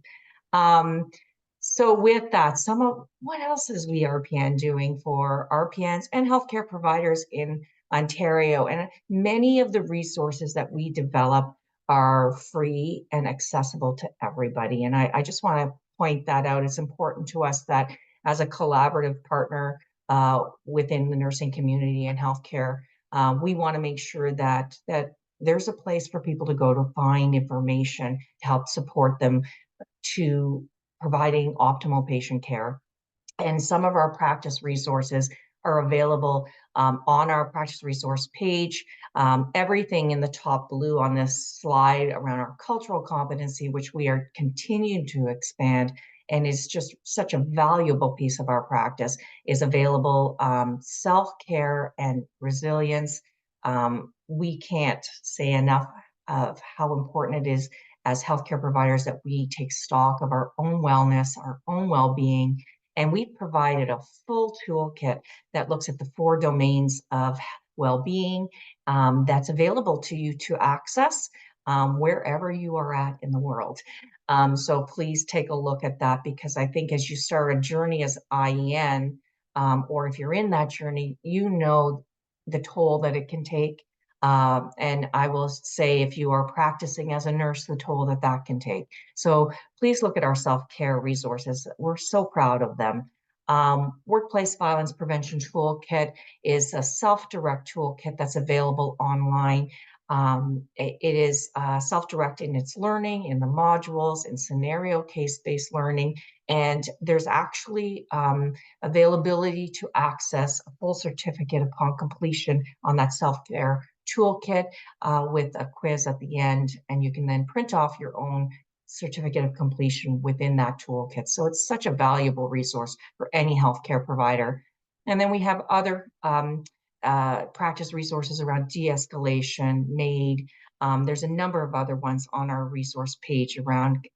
So with that, some of what else is RPN doing for RPNs and healthcare providers in Ontario? And many of the resources that we develop are free and accessible to everybody. And I just want to point that out. It's important to us that as a collaborative partner within the nursing community and healthcare, we want to make sure that there's a place for people to go to find information to help support them to providing optimal patient care. And some of our practice resources are available on our practice resource page. Everything in the top blue on this slide around our cultural competency, which we are continuing to expand and is just such a valuable piece of our practice, is available. Self-care and resilience. We can't say enough of how important it is as healthcare providers that we take stock of our own wellness, our own well-being. And we've provided a full toolkit that looks at the 4 domains of well-being that's available to you to access wherever you are at in the world. So please take a look at that, because I think as you start a journey as IEN, or if you're in that journey, you know the toll that it can take. And I will say, if you are practicing as a nurse, the toll that can take. So please look at our self-care resources. We're so proud of them. Workplace Violence Prevention Toolkit is a self-direct toolkit that's available online. It is self-directed in its learning, in the modules, in scenario case-based learning, and there's actually availability to access a full certificate upon completion on that self-care toolkit with a quiz at the end, and you can then print off your own certificate of completion within that toolkit. So it's such a valuable resource for any healthcare provider. And then we have other practice resources around de-escalation, MAID. There's a number of other ones on our resource page around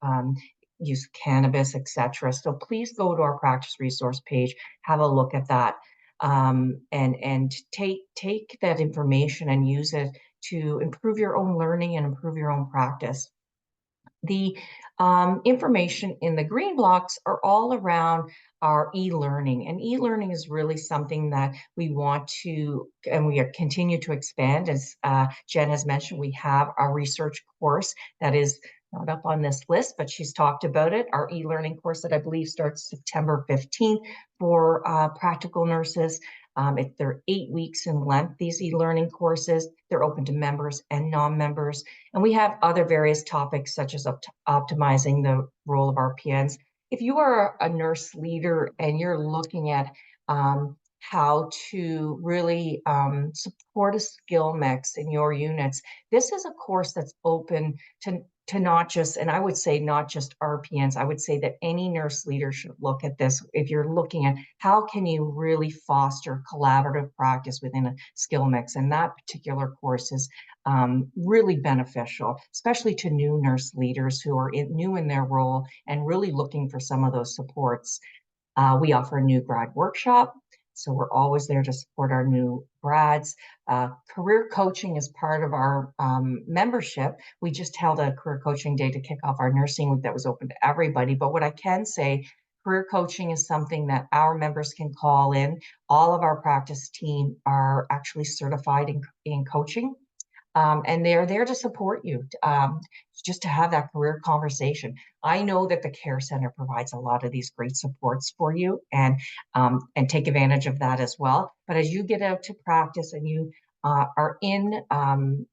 use of cannabis, etc. So please go to our practice resource page, have a look at that, and take that information and use it to improve your own learning and improve your own practice. The information in the green blocks are all around our e-learning, and e-learning is really something that we want to, and we continue to expand. As Jen has mentioned, we have our research course that is not up on this list, but she's talked about it. Our e-learning course that I believe starts September 15th for practical nurses. They're 8 weeks in length, these e-learning courses. They're open to members and non-members. And we have other various topics such as optimizing the role of RPNs. If you are a nurse leader and you're looking at how to really support a skill mix in your units, this is a course that's open to not just, and I would say not just RPNs, I would say that any nurse leader should look at this if you're looking at how can you really foster collaborative practice within a skill mix. And that particular course is really beneficial, especially to new nurse leaders who are new in their role and really looking for some of those supports. We offer a new grad workshop, so we're always there to support our new grads. Career coaching is part of our membership. We just held a career coaching day to kick off our nursing week that was open to everybody. But what I can say, career coaching is something that our members can call in. All of our practice team are actually certified in coaching. And they're there to support you, just to have that career conversation. I know that the care center provides a lot of these great supports for you, and take advantage of that as well. But as you get out to practice and you are in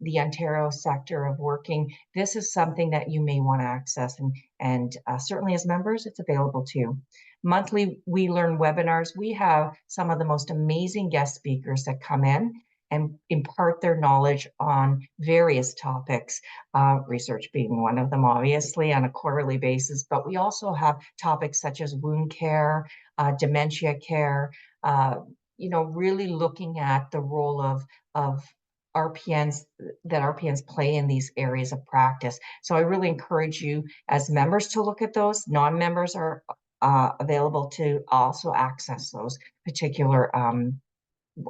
the Ontario sector of working, this is something that you may want to access, and certainly as members, it's available too. Monthly We Learn webinars. We have some of the most amazing guest speakers that come in and impart their knowledge on various topics, research being one of them, obviously, on a quarterly basis. But we also have topics such as wound care, dementia care, really looking at the role of RPNs, that RPNs play in these areas of practice. So I really encourage you as members to look at those. Non-members are available to also access those particular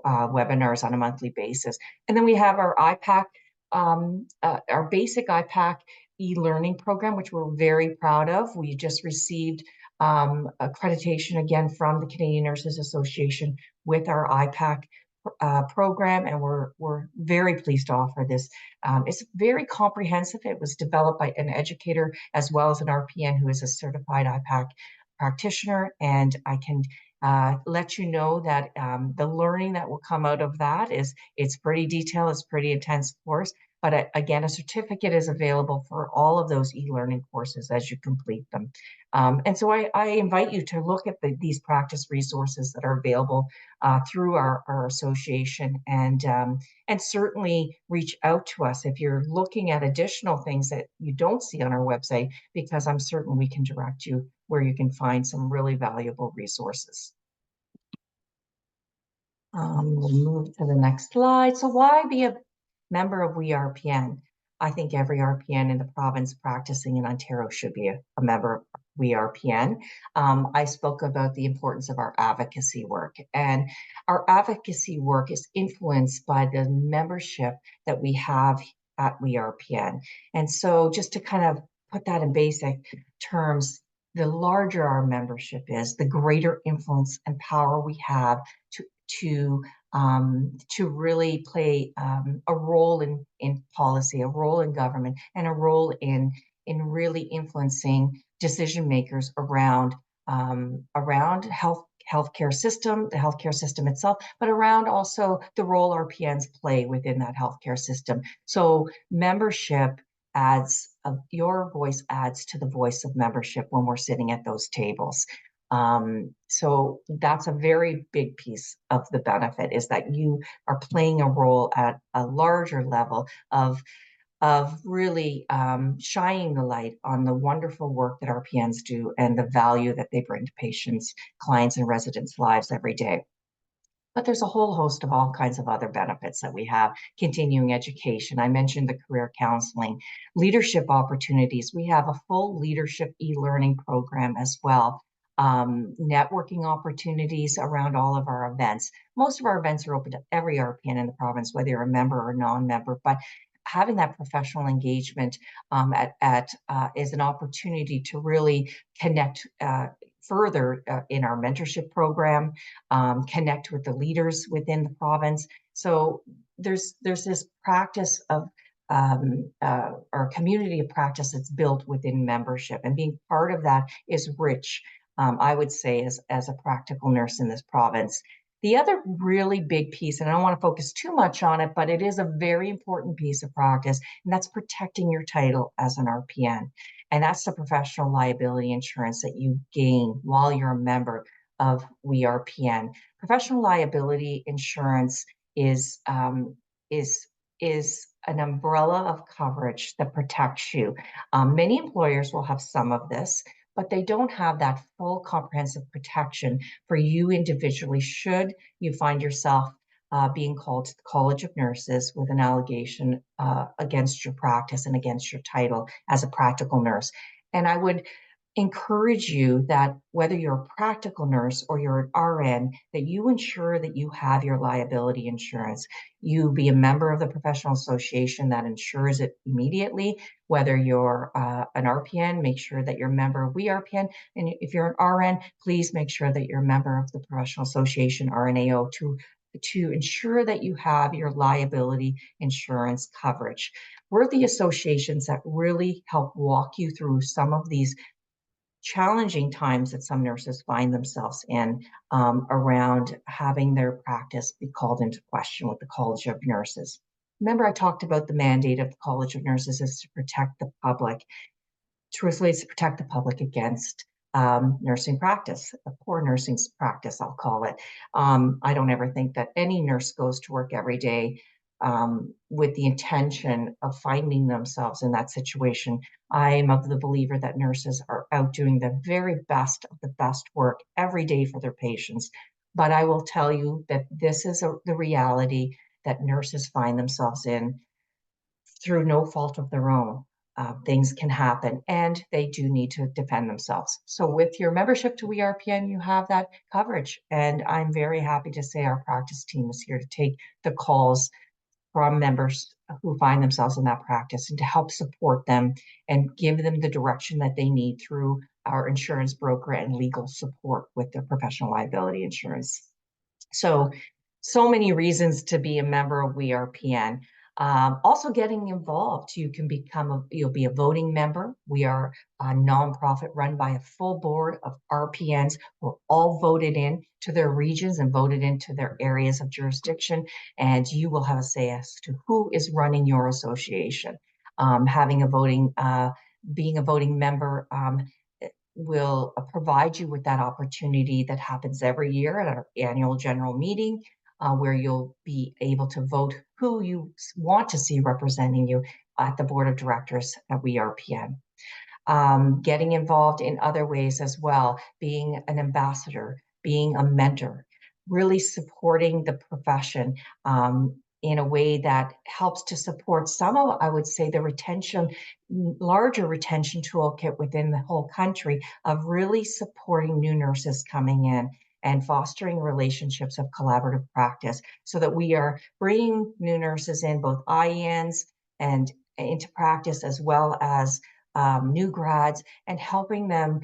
webinars on a monthly basis. And then we have our IPAC, our basic IPAC e-learning program, which we're very proud of. We just received accreditation again from the Canadian Nurses Association with our IPAC program, and we're very pleased to offer this. It's very comprehensive. It was developed by an educator as well as an RPN who is a certified IPAC practitioner, and I can let you know that the learning that will come out of that it's pretty detailed, it's pretty intense course, but again, a certificate is available for all of those e-learning courses as you complete them. And so I invite you to look at these practice resources that are available through our association, and certainly reach out to us if you're looking at additional things that you don't see on our website, because I'm certain we can direct you where you can find some really valuable resources. We'll move to the next slide. So why be a member of We RPN? I think every RPN in the province practicing in Ontario should be a member of We RPN. I spoke about the importance of our advocacy work, and our advocacy work is influenced by the membership that we have at We RPN. And so just to kind of put that in basic terms, the larger our membership is, the greater influence and power we have to really play a role in policy, a role in government, and a role in really influencing decision makers around healthcare system, the healthcare system itself, but around also the role RPNs play within that healthcare system. So membership adds, your voice adds to the voice of membership when we're sitting at those tables. So that's a very big piece of the benefit, is that you are playing a role at a larger level of really shining the light on the wonderful work that RPNs do and the value that they bring to patients, clients, and residents' lives every day. But there's a whole host of all kinds of other benefits that we have. Continuing education, I mentioned the career counseling, leadership opportunities. We have a full leadership e-learning program as well. Networking opportunities around all of our events. Most of our events are open to every RPN in the province, whether you're a member or non-member, but having that professional engagement is an opportunity to really connect further in our mentorship program, connect with the leaders within the province. So there's this practice of our community of practice that's built within membership, and being part of that is rich, I would say, as a practical nurse in this province. The other really big piece, and I don't want to focus too much on it, but it is a very important piece of practice, and that's protecting your title as an RPN. And that's the professional liability insurance that you gain while you're a member of We RPN. Professional liability insurance is an umbrella of coverage that protects you. Many employers will have some of this, but they don't have that full comprehensive protection for you individually should you find yourself being called to the College of Nurses with an allegation against your practice and against your title as a practical nurse. And I would encourage you that whether you're a practical nurse or you're an RN, that you ensure that you have your liability insurance. You be a member of the professional association that insures it immediately. Whether you're an RPN, make sure that you're a member of We RPN. And if you're an RN, please make sure that you're a member of the professional association, RNAO, to ensure that you have your liability insurance coverage. We're the associations that really help walk you through some of these challenging times that some nurses find themselves in around having their practice be called into question with the College of Nurses. Remember, I talked about the mandate of the College of Nurses is to protect the public. Truthfully, it's to protect the public against nursing practice, a poor nursing practice, I'll call it. I don't ever think that any nurse goes to work every day with the intention of finding themselves in that situation. I am of the believer that nurses are out doing the very best of the best work every day for their patients. But I will tell you that this is the reality that nurses find themselves in through no fault of their own. Things can happen and they do need to defend themselves. So with your membership to We RPN, you have that coverage. And I'm very happy to say our practice team is here to take the calls from members who find themselves in that practice and to help support them and give them the direction that they need through our insurance broker and legal support with their professional liability insurance. So many reasons to be a member of We RPN. Also getting involved, you'll be a voting member. We are a nonprofit run by a full board of RPNs who are all voted in to their regions and voted into their areas of jurisdiction. And you will have a say as to who is running your association. Being a voting member will provide you with that opportunity that happens every year at our annual general meeting, where you'll be able to vote who you want to see representing you at the board of directors at We RPN. Getting involved in other ways as well, being an ambassador, being a mentor, really supporting the profession in a way that helps to support some of, I would say, the larger retention toolkit within the whole country of really supporting new nurses coming in and fostering relationships of collaborative practice so that we are bringing new nurses in, both IENs and into practice, as well as new grads, and helping them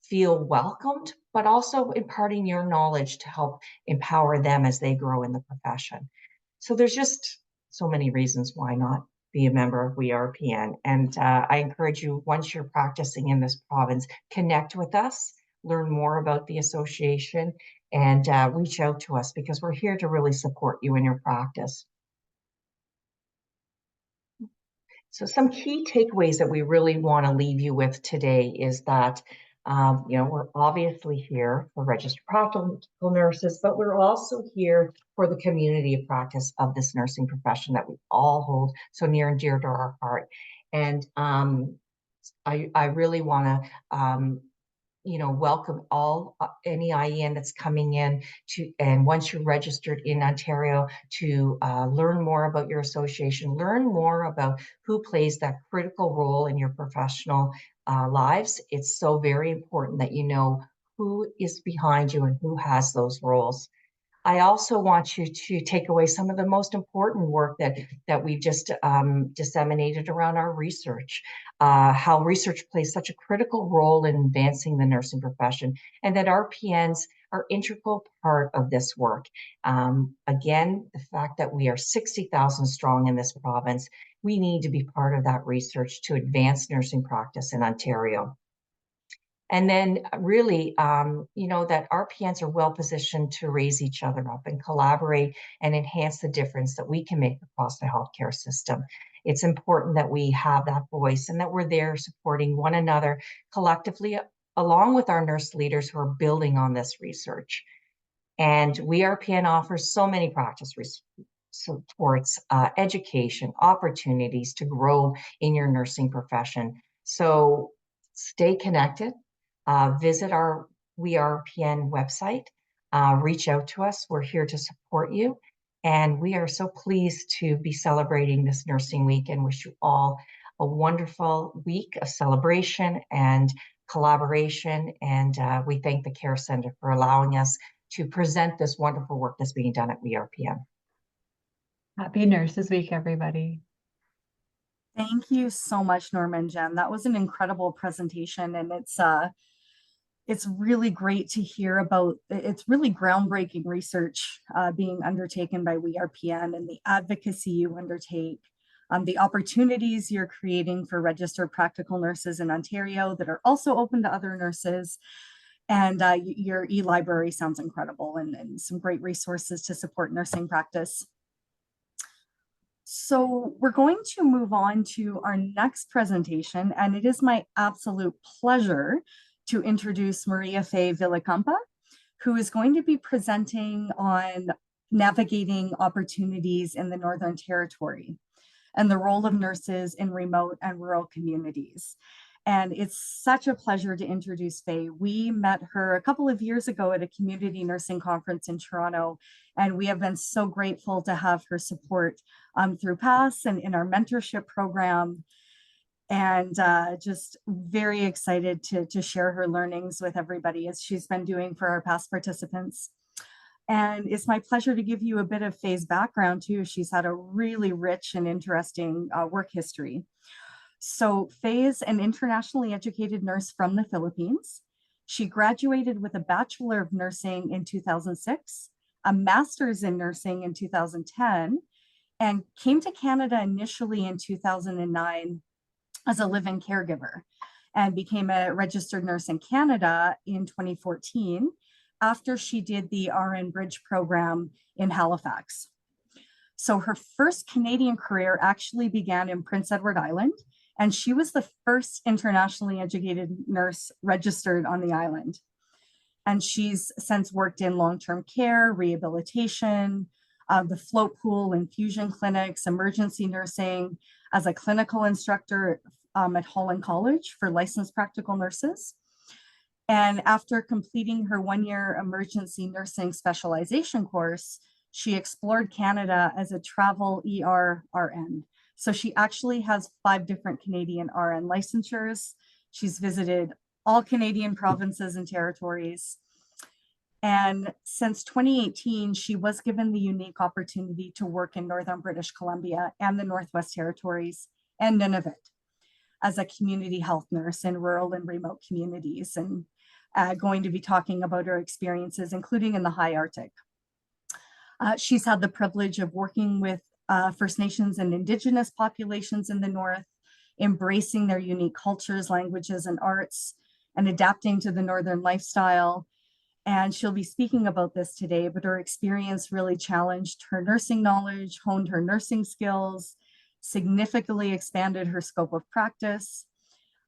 feel welcomed, but also imparting your knowledge to help empower them as they grow in the profession. So there's just so many reasons why not be a member of We RPN. And I encourage you, once you're practicing in this province, connect with us, learn more about the association, and reach out to us, because we're here to really support you in your practice. So some key takeaways that we really want to leave you with today is that, we're obviously here for registered practical nurses, but we're also here for the community of practice of this nursing profession that we all hold so near and dear to our heart. And I really want to welcome all any IEN that's coming in to, and once you're registered in Ontario, to learn more about your association, learn more about who plays that critical role in your professional lives. It's so very important that you know who is behind you and who has those roles. I also want you to take away some of the most important work that we've just disseminated around our research, how research plays such a critical role in advancing the nursing profession, and that RPNs are integral part of this work. Again, the fact that we are 60,000 strong in this province, we need to be part of that research to advance nursing practice in Ontario. And then really, that RPNs are well positioned to raise each other up and collaborate and enhance the difference that we can make across the healthcare system. It's important that we have that voice and that we're there supporting one another collectively, along with our nurse leaders who are building on this research. And RPN offers so many practice supports, education, opportunities to grow in your nursing profession. So stay connected. Visit our RPN website, reach out to us. We're here to support you. And we are so pleased to be celebrating this Nursing Week and wish you all a wonderful week of celebration and collaboration. And we thank the Care Center for allowing us to present this wonderful work that's being done at RPN. Happy Nurses Week, everybody. Thank you so much, Norma and Jen. That was an incredible presentation, and it's really great to hear about. It's really groundbreaking research being undertaken by RPN, and the advocacy you undertake, the opportunities you're creating for registered practical nurses in Ontario that are also open to other nurses. And your e-library sounds incredible, and some great resources to support nursing practice. So we're going to move on to our next presentation, and it is my absolute pleasure to introduce Maria Fay Villacampa, who is going to be presenting on navigating opportunities in the Northern Territory and the role of nurses in remote and rural communities. And it's such a pleasure to introduce Fay. We met her a couple of years ago at a community nursing conference in Toronto, and we have been so grateful to have her support through PASS and in our mentorship program. And just very excited to share her learnings with everybody, as she's been doing for our past participants. And it's my pleasure to give you a bit of Fay's background too. She's had a really rich and interesting work history. So Fay is an internationally educated nurse from the Philippines. She graduated with a Bachelor of Nursing in 2006, a Master's in Nursing in 2010, and came to Canada initially in 2009 as a live-in caregiver, and became a registered nurse in Canada in 2014 after she did the RN Bridge program in Halifax. So her first Canadian career actually began in Prince Edward Island, and she was the first internationally educated nurse registered on the island. And she's since worked in long-term care, rehabilitation, the float pool, infusion clinics, emergency nursing, as a clinical instructor at Holland College for licensed practical nurses. And after completing her one-year emergency nursing specialization course, she explored Canada as a travel ER RN. So she actually has 5 different Canadian RN licensures. She's visited all Canadian provinces and territories. And since 2018, she was given the unique opportunity to work in Northern British Columbia and the Northwest Territories and Nunavut as a community health nurse in rural and remote communities, and going to be talking about her experiences, including in the high Arctic. She's had the privilege of working with First Nations and Indigenous populations in the North, embracing their unique cultures, languages, and arts, and adapting to the Northern lifestyle. And she'll be speaking about this today, but her experience really challenged her nursing knowledge, honed her nursing skills, significantly expanded her scope of practice,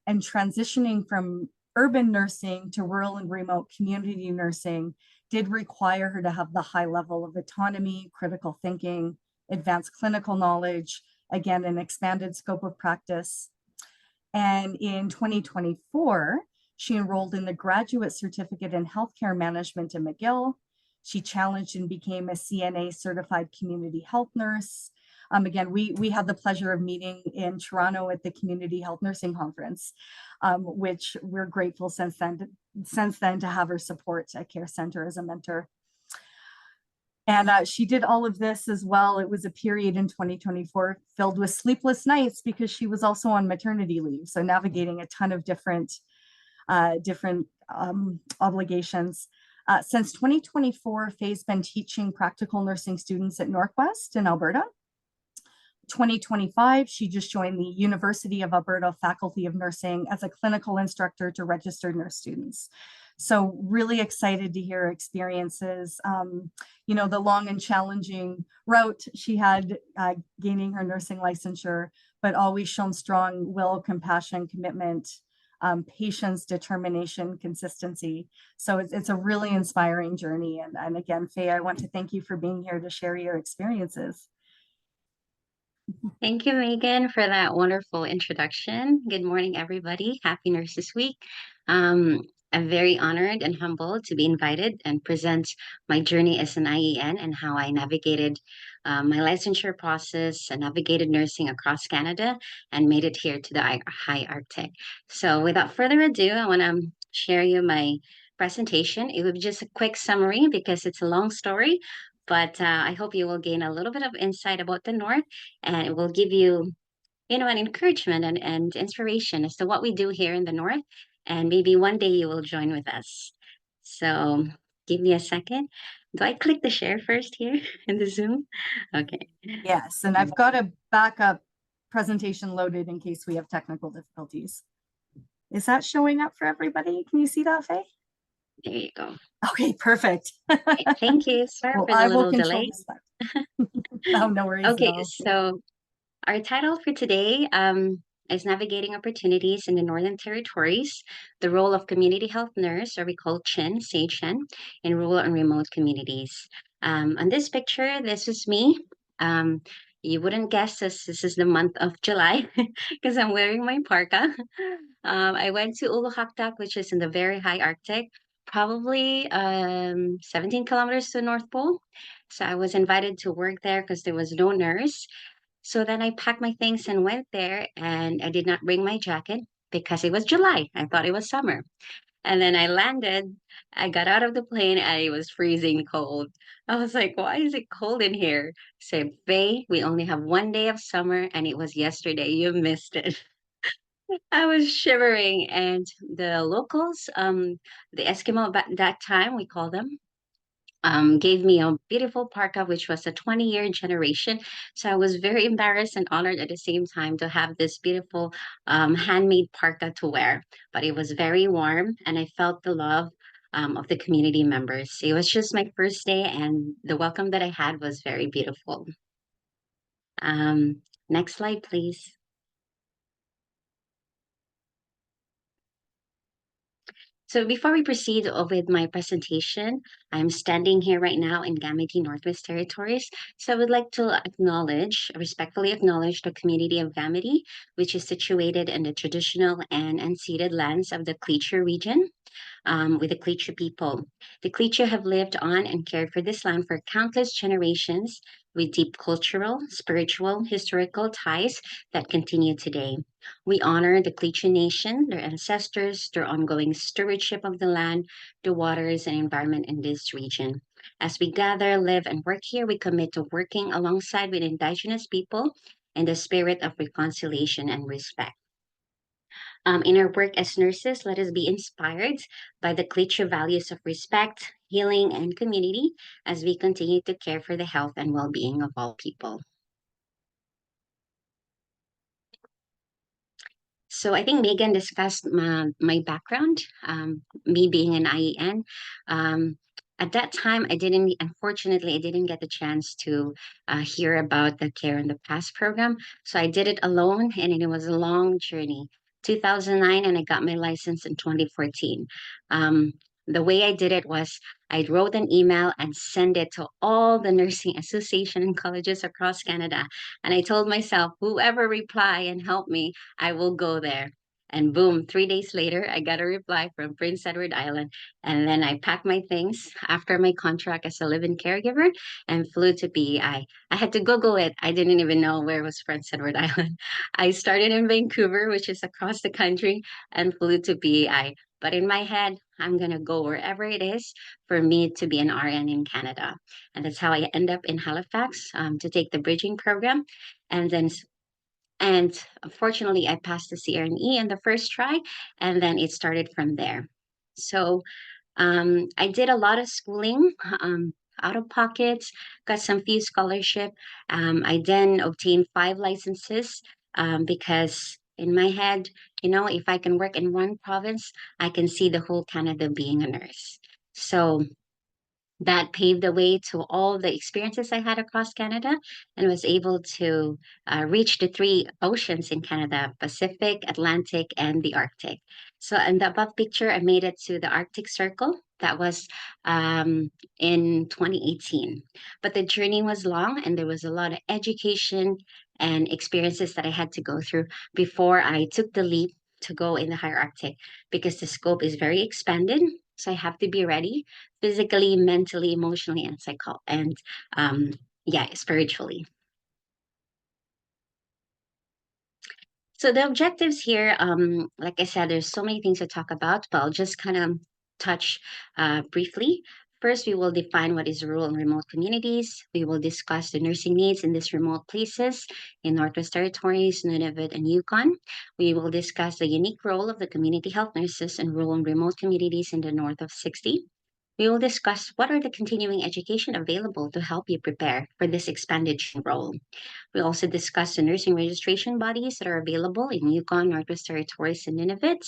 and transitioning from urban nursing to rural and remote community nursing did require her to have the high level of autonomy, critical thinking, advanced clinical knowledge, again, an expanded scope of practice. And in 2024, she enrolled in the graduate certificate in healthcare management in McGill. She challenged and became a CNA certified community health nurse. Again, we had the pleasure of meeting in Toronto at the Community Health Nursing Conference, which we're grateful since then to have her support at Care Centre as a mentor. And she did all of this as well. It was a period in 2024 filled with sleepless nights because she was also on maternity leave. So navigating a ton of different obligations. Since 2024, Faye's been teaching practical nursing students at Northwest in Alberta. 2025, she just joined the University of Alberta Faculty of Nursing as a clinical instructor to registered nurse students. So really excited to hear experiences, the long and challenging route she had gaining her nursing licensure, but always shown strong will, compassion, commitment, patience, determination, consistency. So it's a really inspiring journey. And again, Faye, I want to thank you for being here to share your experiences. Thank you, Megan, for that wonderful introduction. Good morning, everybody. Happy Nurses Week. I'm very honored and humbled to be invited and present my journey as an IEN and how I navigated my licensure process and navigated nursing across Canada and made it here to the high Arctic. So without further ado, I want to share you my presentation. It will be just a quick summary because it's a long story, but I hope you will gain a little bit of insight about the North, and it will give you, an encouragement and inspiration as to what we do here in the North. And maybe one day you will join with us. So give me a second. Do I click the share first here in the Zoom? Okay. Yes, and I've got a backup presentation loaded in case we have technical difficulties. Is that showing up for everybody? Can you see that, Faye? There you go. Okay, perfect. Okay, thank you. Sorry Well, for the I will little control delay. Oh, no worries at Okay, all. so our title for today is Navigating Opportunities in the Northern Territories, the role of community health nurse, or we call CHIN, CHN, in rural and remote communities. On this picture, this is me. Um, you wouldn't guess this is the month of July because I'm wearing my parka. I went to Ulukhaktak, which is in the very high Arctic, probably 17 kilometers to the North Pole. So I was invited to work there because there was no nurse. So then I packed my things and went there, and I did not bring my jacket because it was July. I thought it was summer. And then I landed, I got out of the plane, and it was freezing cold. I was like, why is it cold in here? Said, Faye, we only have one day of summer, and it was yesterday. You missed it. I was shivering, and the locals, the Eskimo at that time, we call them, gave me a beautiful parka, which was a 20-year generation. So I was very embarrassed and honored at the same time to have this beautiful handmade parka to wear. But it was very warm, and I felt the love of the community members. It was just my first day, and the welcome that I had was very beautiful. Next slide, please. So before we proceed with my presentation, I'm standing here right now in Gamity, Northwest Territories. So I would like to respectfully acknowledge the community of Gamity, which is situated in the traditional and unceded lands of the Cleacher region. With the Cleacher people. The Cleacher have lived on and cared for this land for countless generations with deep cultural, spiritual, historical ties that continue today. We honor the Cleacher Nation, their ancestors, their ongoing stewardship of the land, the waters, and environment in this region. As we gather, live, and work here, we commit to working alongside with Indigenous people in the spirit of reconciliation and respect. In our work as nurses, let us be inspired by the Klitsche values of respect, healing, and community as we continue to care for the health and well being of all people. So I think Megan discussed my background, me being an IEN. At that time, unfortunately, I didn't get the chance to hear about the Care in the Past program. So I did it alone, and it was a long journey. 2009, and I got my license in 2014. Um, the way I did it was I wrote an email and sent it to all the nursing association and colleges across Canada. And I told myself, whoever reply and help me, I will go there. And boom, 3 days later, I got a reply from Prince Edward Island. And then I packed my things after my contract as a live-in caregiver and flew to PEI. I had to Google it. I didn't even know where was Prince Edward Island. I started in Vancouver, which is across the country, and flew to PEI. But in my head, I'm going to go wherever it is for me to be an RN in Canada. And that's how I end up in Halifax to take the bridging program. And then and unfortunately, I passed the CRNE in the first try, and then it started from there. So I did a lot of schooling, out of pockets, got some few scholarship. I then obtained 5 licenses because in my head, if I can work in one province, I can see the whole Canada being a nurse. So that paved the way to all the experiences I had across Canada and was able to reach the 3 oceans in Canada: Pacific, Atlantic, and the Arctic. So, in the above picture, I made it to the Arctic Circle. That was in 2018. But the journey was long and there was a lot of education and experiences that I had to go through before I took the leap to go in the higher Arctic because the scope is very expanded. So I have to be ready physically, mentally, emotionally, and um, spiritually. So the objectives here, like I said, there's so many things to talk about, but I'll just kind of touch briefly. First, we will define what is rural and remote communities. We will discuss the nursing needs in these remote places in Northwest Territories, Nunavut, and Yukon. We will discuss the unique role of the community health nurses in rural and remote communities in the north of 60. We will discuss what are the continuing education available to help you prepare for this expanded role. We also discuss the nursing registration bodies that are available in Yukon, Northwest Territories, and Nunavut.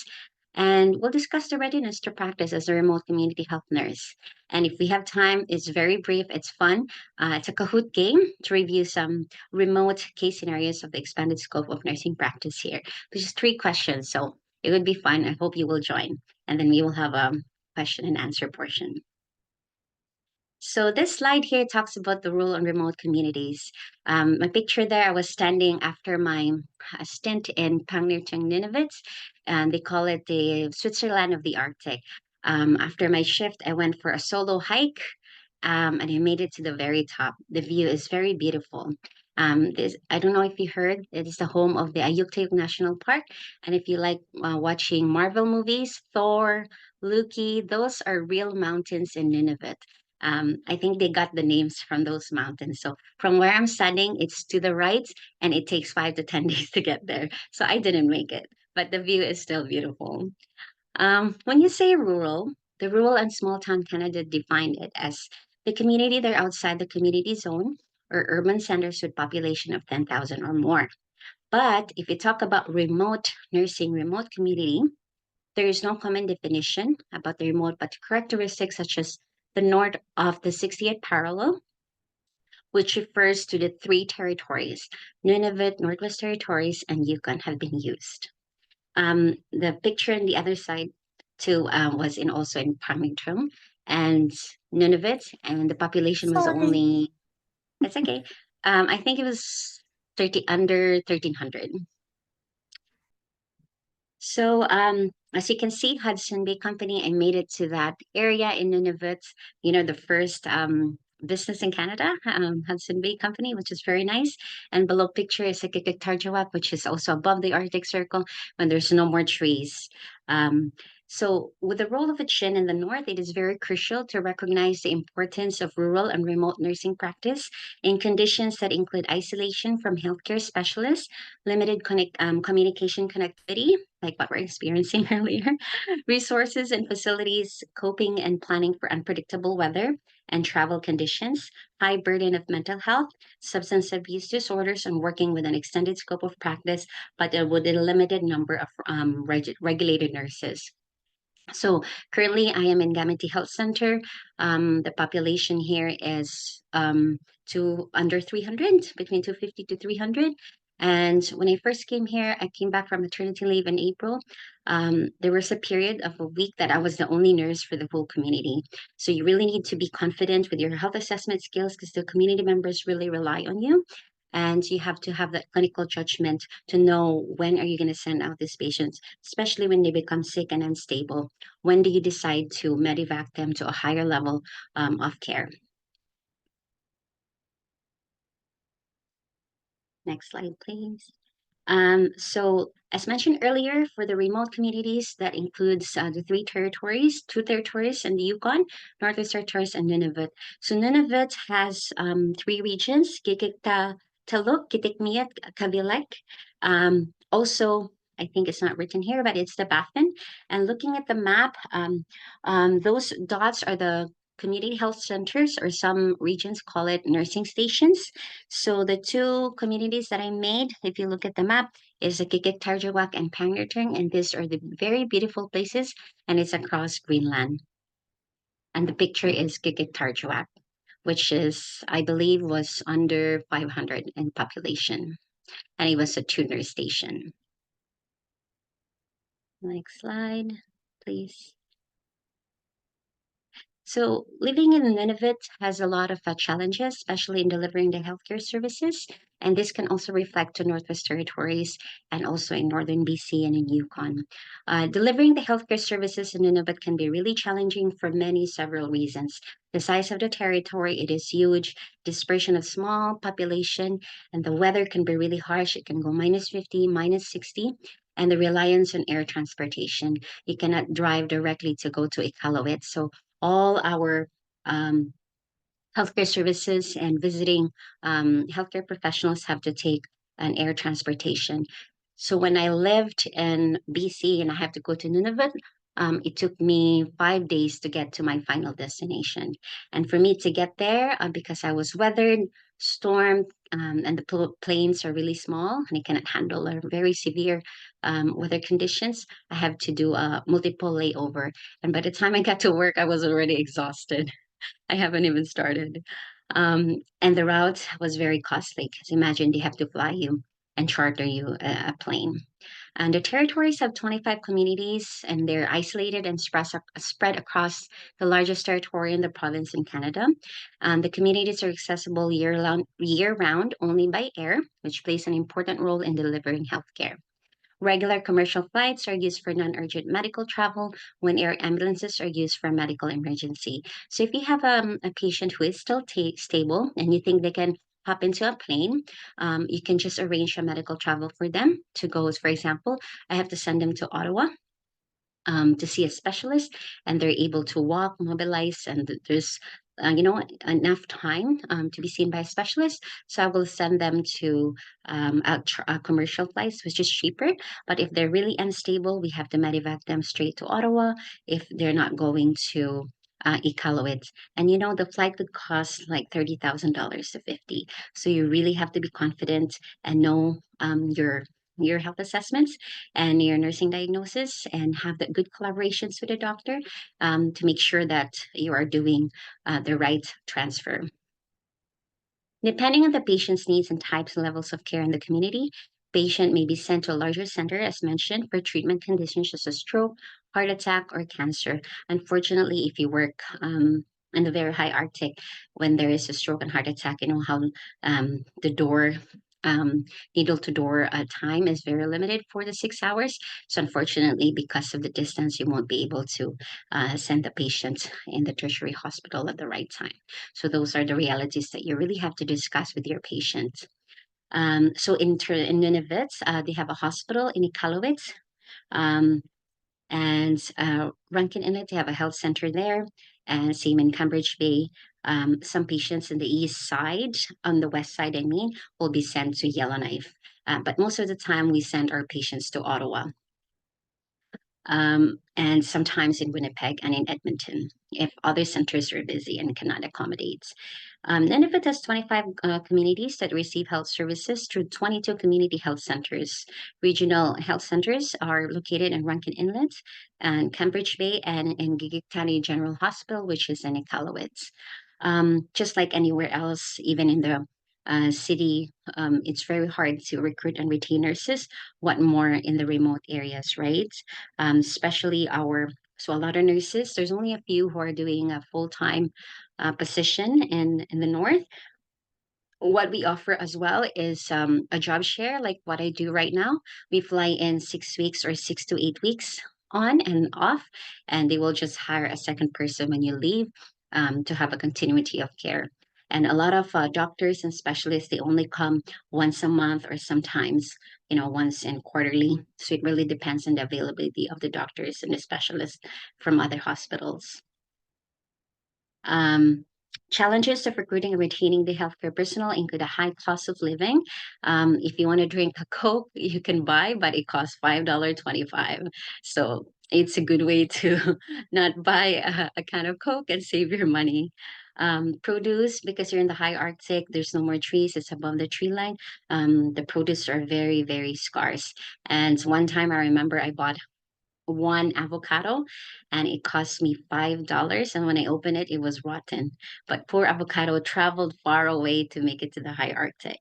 And we'll discuss the readiness to practice as a remote community health nurse. And if we have time, it's very brief, it's fun. It's a Kahoot game to review some remote case scenarios of the expanded scope of nursing practice here. There's just 3 questions, so it would be fun. I hope you will join. And then we will have a question and answer portion. So this slide here talks about the rural and remote communities. My picture there, I was standing after my stint in Pangnirtung, Nunavut, and they call it the Switzerland of the Arctic. After my shift, I went for a solo hike, and I made it to the very top. The view is very beautiful. I don't know if you heard, it is the home of the Ayutthaya National Park. And if you like watching Marvel movies, Thor, Loki, those are real mountains in Nunavut. I think they got the names from those mountains. So from where I'm standing, it's to the right, and it takes 5 to 10 days to get there. So I didn't make it, but the view is still beautiful. When you say rural, the rural and small town Canada defined it as the community that are outside the community zone or urban centers with population of 10,000 or more. But if you talk about remote nursing, remote community, there is no common definition about the remote, but characteristics such as the north of the 68th parallel, which refers to the 3 territories, Nunavut, Northwest Territories, and Yukon, have been used. The picture on the other side too was also in Pangnirtung and Nunavut, and the population was Sorry. only, that's okay. I think it was under 1,300. So, as you can see, Hudson Bay Company, I made it to that area in Nunavut, the first business in Canada, Hudson Bay Company, which is very nice. And below picture is Tarjawak, which is also above the Arctic Circle when there's no more trees. So, with the role of a CHIN in the North, it is very crucial to recognize the importance of rural and remote nursing practice in conditions that include isolation from healthcare specialists, limited communication connectivity, like what we're experiencing earlier, resources and facilities, coping and planning for unpredictable weather and travel conditions, high burden of mental health, substance abuse disorders, and working with an extended scope of practice, but with a limited number of regulated nurses. So currently, I am in Gamete Health Center. The population here is to under 300, between 250 to 300. And when I first came here, I came back from maternity leave in April. There was a period of a week that I was the only nurse for the whole community. So you really need to be confident with your health assessment skills because the community members really rely on you. And you have to have that clinical judgment to know when are you going to send out these patients, especially when they become sick and unstable. When do you decide to medevac them to a higher level of care? Next slide, please. So, as mentioned earlier, for the remote communities, that includes the three territories, two territories in the Yukon, Northwest Territories, and Nunavut. So, Nunavut has three regions, Gigikta, Taluk, Kitikmiat, Kavilek. Also, I think it's not written here, but it's the Baffin. And looking at the map, those dots are the community health centers, or some regions call it nursing stations. So the two communities that I made, if you look at the map, is the Kikik Tarjawak and Pangnirtung, and these are the very beautiful places, and it's across Greenland. And the picture is Kikik Tarjawak, which is, I believe, was under 500 in population, and it was a tuner station. Next slide, please. So, living in Nunavut has a lot of challenges, especially in delivering the healthcare services. And this can also reflect to Northwest Territories and also in Northern BC and in Yukon. Delivering the healthcare services in Nunavut can be really challenging for several reasons. The size of the territory, it is huge, dispersion of small population, and the weather can be really harsh. It can go minus 50, minus 60, and the reliance on air transportation. You cannot drive directly to go to Iqaluit. So all our um, healthcare services and visiting healthcare professionals have to take an air transportation. So when I lived in BC and I had to go to Nunavut, it took me 5 days to get to my final destination. And for me to get there, because I was weathered, stormed, and the planes are really small and I cannot handle a very severe weather conditions, I have to do a multiple layover. And by the time I got to work, I was already exhausted. I haven't even started. And the route was very costly because imagine they have to fly you and charter you a plane. And the territories have 25 communities and they're isolated and spread across the largest territory in the province in Canada. The communities are accessible year round only by air, which plays an important role in delivering healthcare. Regular commercial flights are used for non-urgent medical travel when air ambulances are used for medical emergency. So if you have a patient who is still stable and you think they can hop into a plane, you can just arrange a medical travel for them to go. For example, I have to send them to Ottawa to see a specialist, and they're able to walk, mobilize, and there's enough time to be seen by a specialist. So I will send them to a commercial flights, which is cheaper. But if they're really unstable, we have to medevac them straight to Ottawa if they're not going to Iqaluit. And the flight would cost like $30,000 to 50. So you really have to be confident and know your health assessments and your nursing diagnosis and have the good collaborations with the doctor to make sure that you are doing the right transfer. Depending on the patient's needs and types and levels of care in the community, patient may be sent to a larger center, as mentioned, for treatment conditions such as stroke, heart attack, or cancer. Unfortunately, if you work in the very high Arctic, when there is a stroke and heart attack, you know how the door needle to door time is very limited, 4 to 6 hours. So unfortunately, because of the distance, you won't be able to send the patient in the tertiary hospital at the right time. So those are the realities that you really have to discuss with your patient. So in Nunavut, they have a hospital in Iqaluit. And Rankin Inlet, they have a health center there, and same in Cambridge Bay. Some patients in the east side, on the west side, I mean, will be sent to Yellowknife. But most of the time, we send our patients to Ottawa, and sometimes in Winnipeg and in Edmonton if other centers are busy and cannot accommodate. Nunavut has 25 communities that receive health services through 22 community health centers. Regional health centers are located in Rankin Inlet and Cambridge Bay and in Gigit County General Hospital, which is in Iqaluit. Just like anywhere else, even in the city, it's very hard to recruit and retain nurses. What more in the remote areas, right? Especially so a lot of nurses, there's only a few who are doing a full-time position in the north. What we offer as well is a job share, like what I do right now. We fly in 6 weeks or 6 to 8 weeks on and off, and they will just hire a second person when you leave to have a continuity of care. And a lot of doctors and specialists, they only come once a month or sometimes, once in quarterly. So it really depends on the availability of the doctors and the specialists from other hospitals. Um, Challenges of recruiting and retaining the healthcare personnel include a high cost of living. If you want to drink a Coke, you can buy, but it costs $5.25. So it's a good way to not buy a can of Coke and save your money. Produce, because you're in the high Arctic, there's no more trees, it's above the tree line. The produce are very, very scarce. And one time I remember I bought one avocado and it cost me $5. And when I opened it, it was rotten. But poor avocado traveled far away to make it to the high Arctic.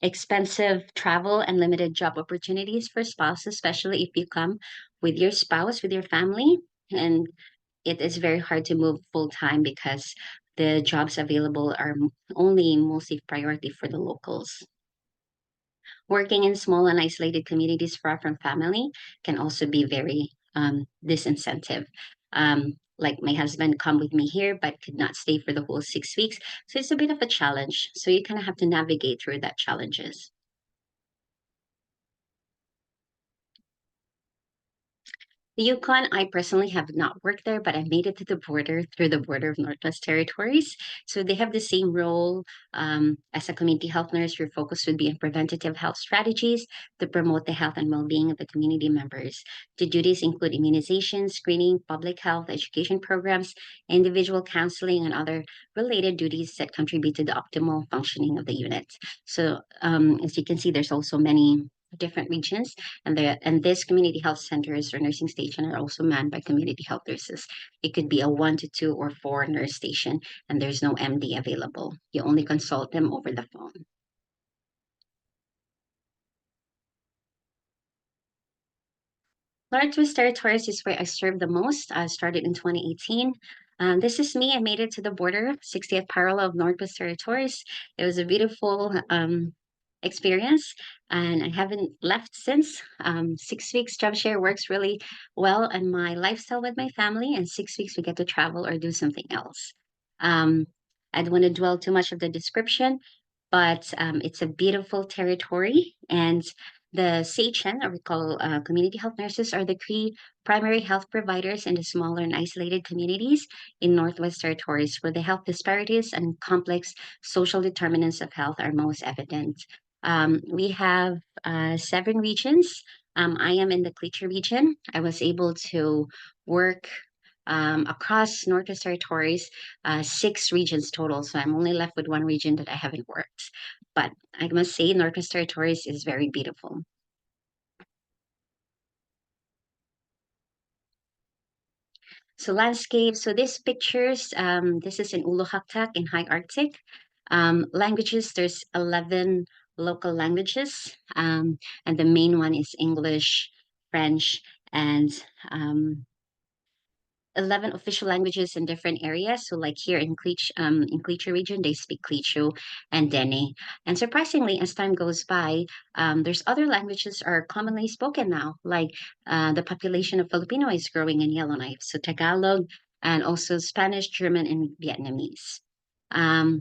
Expensive travel and limited job opportunities for spouses, especially if you come with your spouse, with your family. And it is very hard to move full time because the jobs available are only mostly priority for the locals. Working in small and isolated communities far from family can also be very disincentive. Like my husband come with me here, but could not stay for the whole 6 weeks. So it's a bit of a challenge. So you kind of have to navigate through that challenges. The Yukon, I personally have not worked there, but I made it to the border through the border of Northwest Territories. So they have the same role as a community health nurse. Your focus would be on preventative health strategies to promote the health and well-being of the community members. The duties include immunization, screening, public health, education programs, individual counseling, and other related duties that contribute to the optimal functioning of the unit. So as you can see, there's also many different regions and these community health centers or nursing station are also manned by community health nurses. It could be a 1 to 2 or 4 nurse station, and there's no MD available. You only consult them over the phone. Northwest Territories is where I served the most. I started in 2018. This is me. I made it to the border, 60th parallel of Northwest Territories. It was a beautiful experience, and I haven't left since. 6 weeks job share works really well in my lifestyle with my family, and 6 weeks we get to travel or do something else. I don't want to dwell too much of the description, but it's a beautiful territory, and the CHN, or we call community health nurses, are the key primary health providers in the smaller and isolated communities in Northwest Territories where the health disparities and complex social determinants of health are most evident. We have 7 regions. I am in the Cleacher region. I was able to work across Northwest Territories, 6 regions total. So I'm only left with 1 region that I haven't worked. But I must say, Northwest Territories is very beautiful. So landscape. So these pictures, this is in Uluhaktak in High Arctic. Languages, there's 11 local languages, and the main one is English, French, and 11 official languages in different areas. So like here in Cleacher region, they speak Cleachu and Dene. And surprisingly, as time goes by, there's other languages are commonly spoken now, like the population of Filipino is growing in Yellowknife. So Tagalog and also Spanish, German, and Vietnamese.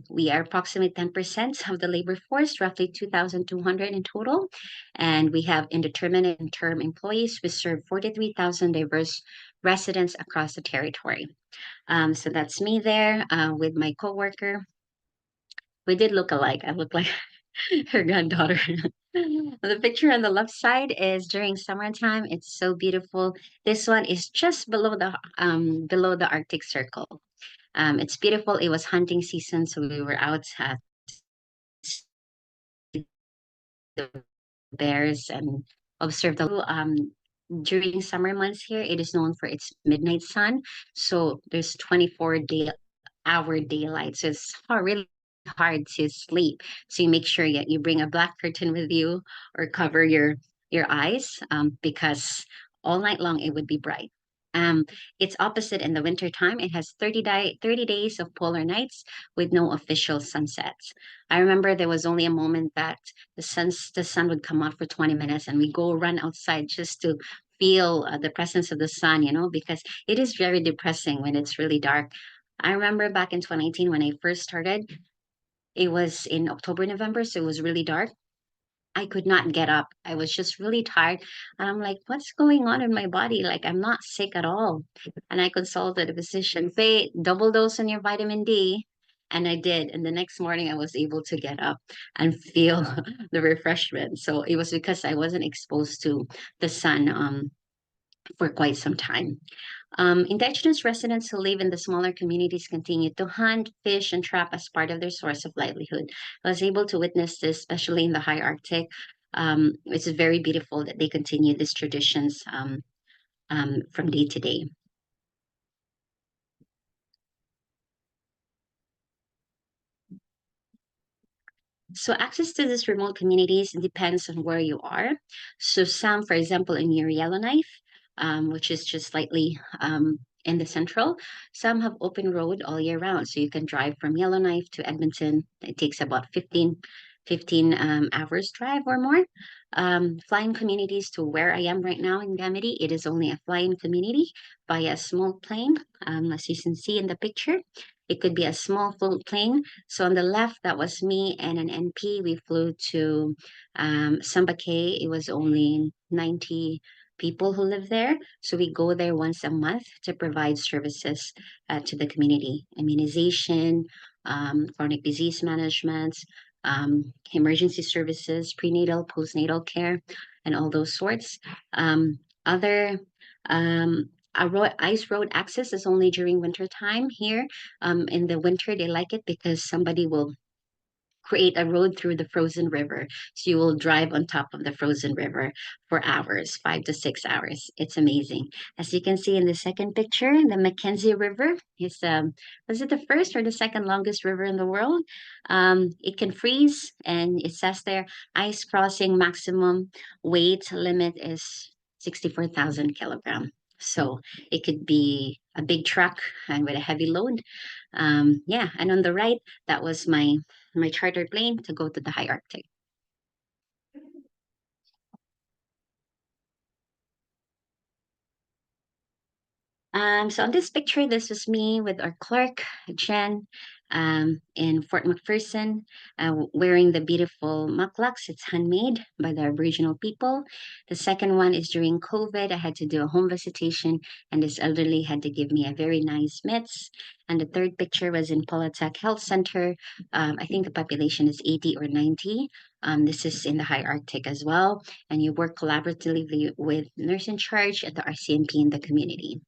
We are approximately 10% of the labor force, roughly 2,200 in total. And we have indeterminate and term employees. We serve 43,000 diverse residents across the territory. So that's me there with my coworker. We did look alike. I look like her granddaughter. The picture on the left side is during summertime. It's so beautiful. This one is just below the Arctic Circle. It's beautiful. It was hunting season, so we were out the bears and observe the during summer months here. It is known for its midnight sun, so there's 24-hour daylight, so it's really hard to sleep. So you make sure you bring a black curtain with you or cover your eyes, because all night long it would be bright. um, it's opposite in the winter time. It has 30 days of polar nights with no official sunsets. I remember there was only a moment that the sun would come out for 20 minutes and we go run outside just to feel the presence of the sun, because it is very depressing when it's really dark. I remember back in 2018 when I first started, it was in October, November, so it was really dark. I could not get up. I was just really tired. And I'm like, what's going on in my body? Like, I'm not sick at all. And I consulted a physician, say, double dose on your vitamin D. And I did. And the next morning, I was able to get up and feel the refreshment. So it was because I wasn't exposed to the sun for quite some time. Indigenous residents who live in the smaller communities continue to hunt, fish, and trap as part of their source of livelihood. I was able to witness this, especially in the high Arctic. It's very beautiful that they continue these traditions from day to day. So access to these remote communities depends on where you are. So some, for example, in your Yellowknife, which is just slightly in the central, some have open road all year round. So you can drive from Yellowknife to Edmonton. It takes about 15 hours drive or more. Flying communities to where I am right now in Gamity, it is only a flying community by a small plane, as you can see in the picture. It could be a small float plane. So on the left, that was me and an NP. We flew to Sambake. It was only 90 people who live there. So we go there once a month to provide services to the community, immunization, chronic disease management, emergency services, prenatal, postnatal care, and all those sorts. Other ice road access is only during winter time here. In the winter, they like it because somebody will create a road through the frozen river. So you will drive on top of the frozen river for hours, 5 to 6 hours. It's amazing. As you can see in the second picture, the Mackenzie River is, was it the first or the second longest river in the world? It can freeze, and it says there, ice crossing maximum weight limit is 64,000 kilograms. So it could be a big truck and with a heavy load. Yeah, and on the right, that was my charter plane to go to the high Arctic. So on this picture, this was me with our clerk, Jen, in Fort McPherson, wearing the beautiful muklaks. It's handmade by the Aboriginal people. The second one is during COVID. I had to do a home visitation, and this elderly had to give me a very nice mitts. And the third picture was in Politech Health Center. I think the population is 80 or 90. This is in the high Arctic as well. And you work collaboratively with nurse in charge at the RCMP in the community.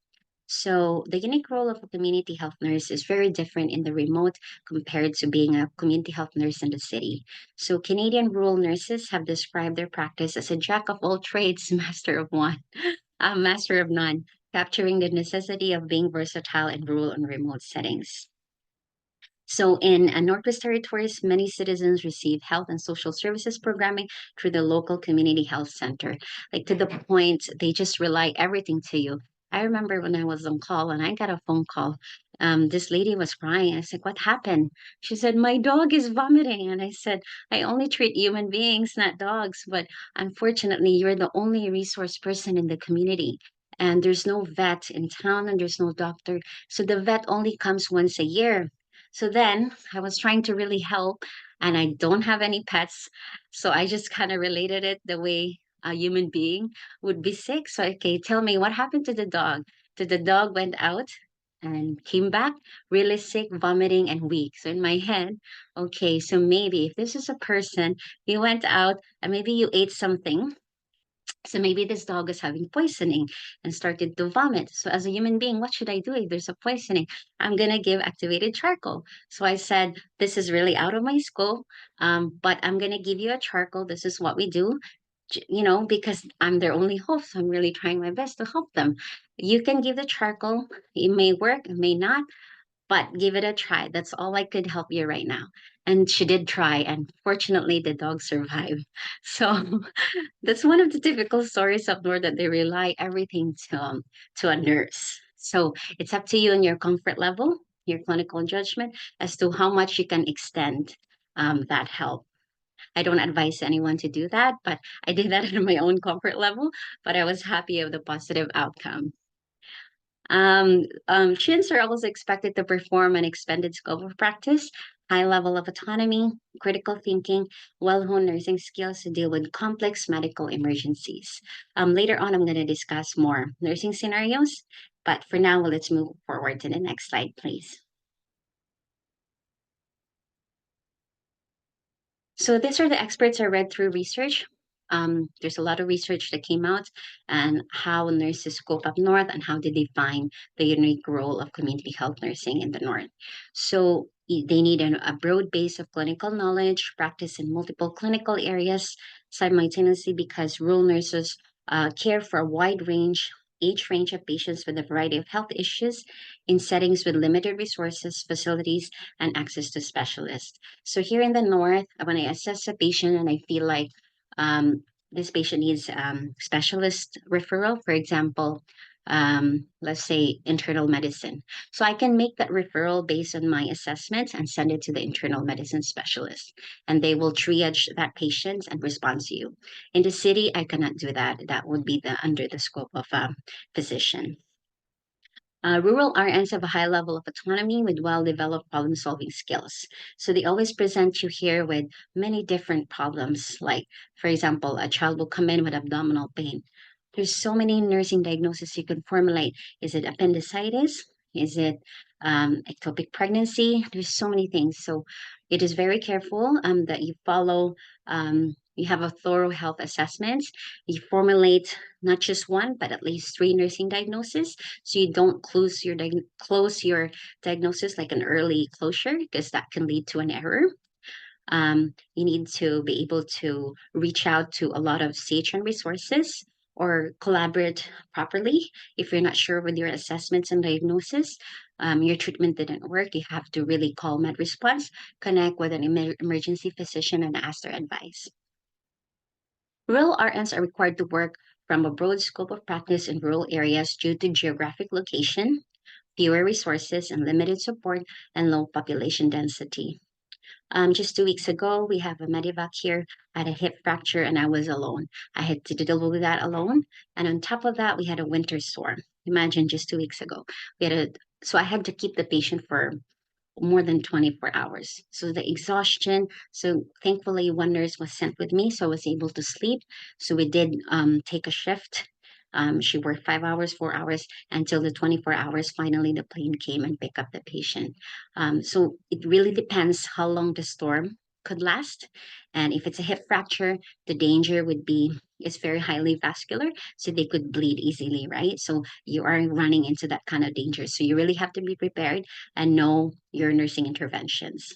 So the unique role of a community health nurse is very different in the remote compared to being a community health nurse in the city. So Canadian rural nurses have described their practice as a jack of all trades, master of one, a master of none, capturing the necessity of being versatile in rural and remote settings. So in Northwest Territories, many citizens receive health and social services programming through the local community health center. Like to the point, they just rely everything to you. I remember when I was on call and I got a phone call. This lady was crying. I said, "What happened?" She said, "My dog is vomiting." And I said, "I only treat human beings, not dogs. But unfortunately, you're the only resource person in the community. And there's no vet in town and there's no doctor. So the vet only comes once a year. So then I was trying to really help, and I don't have any pets. So I just kind of related it the way a human being would be sick. So, okay, tell me what happened to the dog? Did the dog went out and came back really sick, vomiting, and weak? So in my head, okay, so maybe if this is a person, you went out and maybe you ate something, so maybe this dog is having poisoning and started to vomit. So as a human being, what should I do if there's a poisoning? I'm gonna give activated charcoal. So I said, this is really out of my scope, but I'm gonna give you a charcoal. This is what we do, because I'm their only hope. So I'm really trying my best to help them. You can give the charcoal. It may work, it may not, but give it a try. That's all I could help you right now. And she did try, and fortunately, the dog survived. So that's one of the typical stories up north, that they rely everything to a nurse. So it's up to you and your comfort level, your clinical judgment, as to how much you can extend that help. I don't advise anyone to do that, but I did that at my own comfort level. But I was happy of the positive outcome. Students are also expected to perform an expanded scope of practice, high level of autonomy, critical thinking, well-honed nursing skills to deal with complex medical emergencies. Later on, I'm going to discuss more nursing scenarios, but for now, let's move forward to the next slide, please. So these are the experts I read through research. There's a lot of research that came out and how nurses scope up north and how they define the unique role of community health nursing in the north. So they need a broad base of clinical knowledge, practice in multiple clinical areas simultaneously, because rural nurses care for a wide age range of patients with a variety of health issues in settings with limited resources, facilities, and access to specialists. So here in the north, when I assess a patient and I feel like this patient needs specialist referral, for example, let's say internal medicine. So I can make that referral based on my assessments and send it to the internal medicine specialist, and they will triage that patient and respond to you. In the city, I cannot do that. That would be under the scope of a physician. Rural RNs have a high level of autonomy with well-developed problem-solving skills. So they always present you here with many different problems. Like, for example, a child will come in with abdominal pain. There's so many nursing diagnoses you can formulate. Is it appendicitis? Is it ectopic pregnancy? There's so many things. So it is very careful that you follow. You have a thorough health assessment. You formulate not just one, but at least three nursing diagnoses, so you don't close your diagnosis like an early closure, because that can lead to an error. You need to be able to reach out to a lot of CHN resources or collaborate properly. If you're not sure with your assessments and diagnosis, your treatment didn't work, you have to really call med response, connect with an emergency physician, and ask their advice. Rural RNs are required to work from a broad scope of practice in rural areas due to geographic location, fewer resources and limited support, and low population density. Just 2 weeks ago, we have a medevac here. I had a hip fracture and I was alone. I had to deal with that alone. And on top of that, we had a winter storm. Imagine, just 2 weeks ago. So I had to keep the patient for more than 24 hours. So the exhaustion. So thankfully, one nurse was sent with me, so I was able to sleep. So we did take a shift. She worked 5 hours, 4 hours until the 24 hours. Finally, the plane came and picked up the patient. So it really depends how long the storm could last. And if it's a hip fracture, the danger would be it's very highly vascular, so they could bleed easily, right? So you are running into that kind of danger. So you really have to be prepared and know your nursing interventions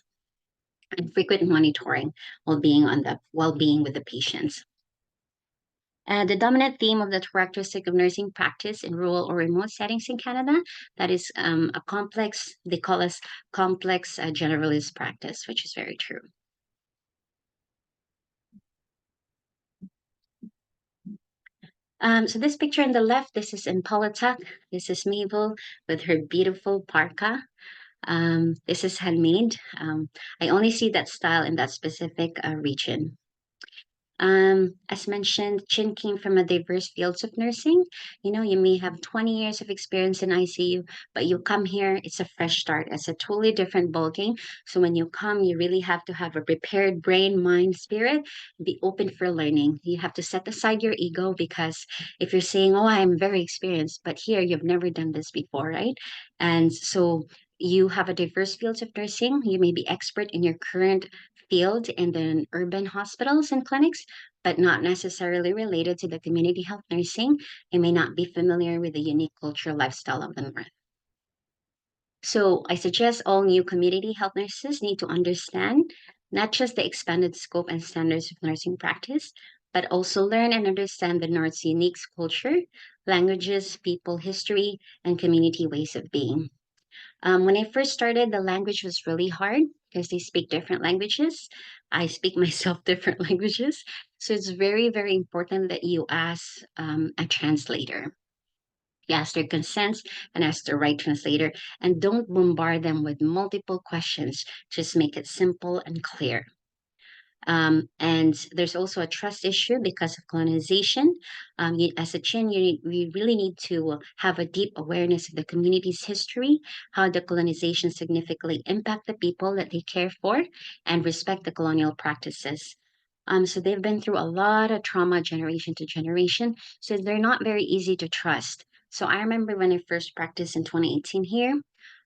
and frequent monitoring well-being with the patients. And the dominant theme of the characteristic of nursing practice in rural or remote settings in Canada, that is a complex, they call us complex generalist practice, which is very true. So this picture on the left, this is in Polituck. This is Mabel with her beautiful parka. This is handmade. I only see that style in that specific region. As mentioned, Chin came from a diverse fields of nursing. You know, you may have 20 years of experience in ICU, but you come here, it's a fresh start. It's a totally different ballgame. So when you come, you really have to have a prepared brain, mind, spirit, be open for learning. You have to set aside your ego because if you're saying, oh, I'm very experienced, but here you've never done this before, right? And so you have a diverse fields of nursing. You may be expert in your current field in the urban hospitals and clinics, but not necessarily related to the community health nursing. You may not be familiar with the unique cultural lifestyle of the North. So I suggest all new community health nurses need to understand not just the expanded scope and standards of nursing practice, but also learn and understand the North's unique culture, languages, people, history, and community ways of being. When I first started, the language was really hard because they speak different languages. I speak myself different languages. So it's very, very important that you ask a translator. You ask their consents and ask the right translator, and don't bombard them with multiple questions. Just make it simple and clear. And there's also a trust issue because of colonization. As a Chin, you really need to have a deep awareness of the community's history, how the colonization significantly impact the people that they care for, and respect the colonial practices. So they've been through a lot of trauma generation to generation, so they're not very easy to trust. So I remember when I first practiced in 2018 here,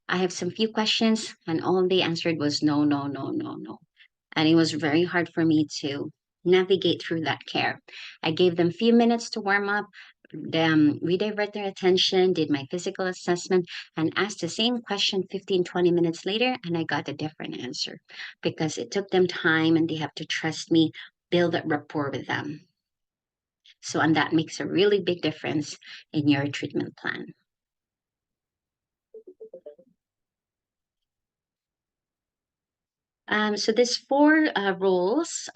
I have some few questions, and all they answered was no, no, no, no, no, and it was very hard for me to navigate through that care. I gave them a few minutes to warm up, then redirect their attention, did my physical assessment, and asked the same question 15, 20 minutes later, and I got a different answer because it took them time and they have to trust me, build that rapport with them. So, and that makes a really big difference in your treatment plan. So there's four roles.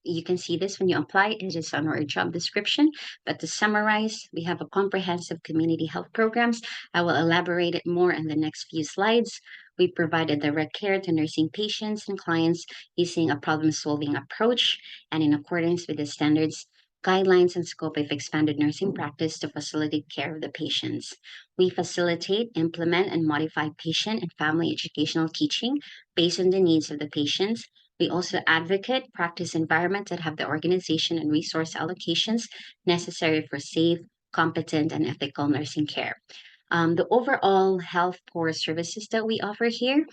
You can see this when you apply. It is on our job description. But to summarize, we have a comprehensive community health programs. I will elaborate it more in the next few slides. We provided direct care to nursing patients and clients using a problem-solving approach and in accordance with the standards, guidelines, and scope of expanded nursing practice to facilitate care of the patients. We facilitate, implement, and modify patient and family educational teaching based on the needs of the patients. We also advocate practice environments that have the organization and resource allocations necessary for safe, competent, and ethical nursing care. The overall health core services that we offer here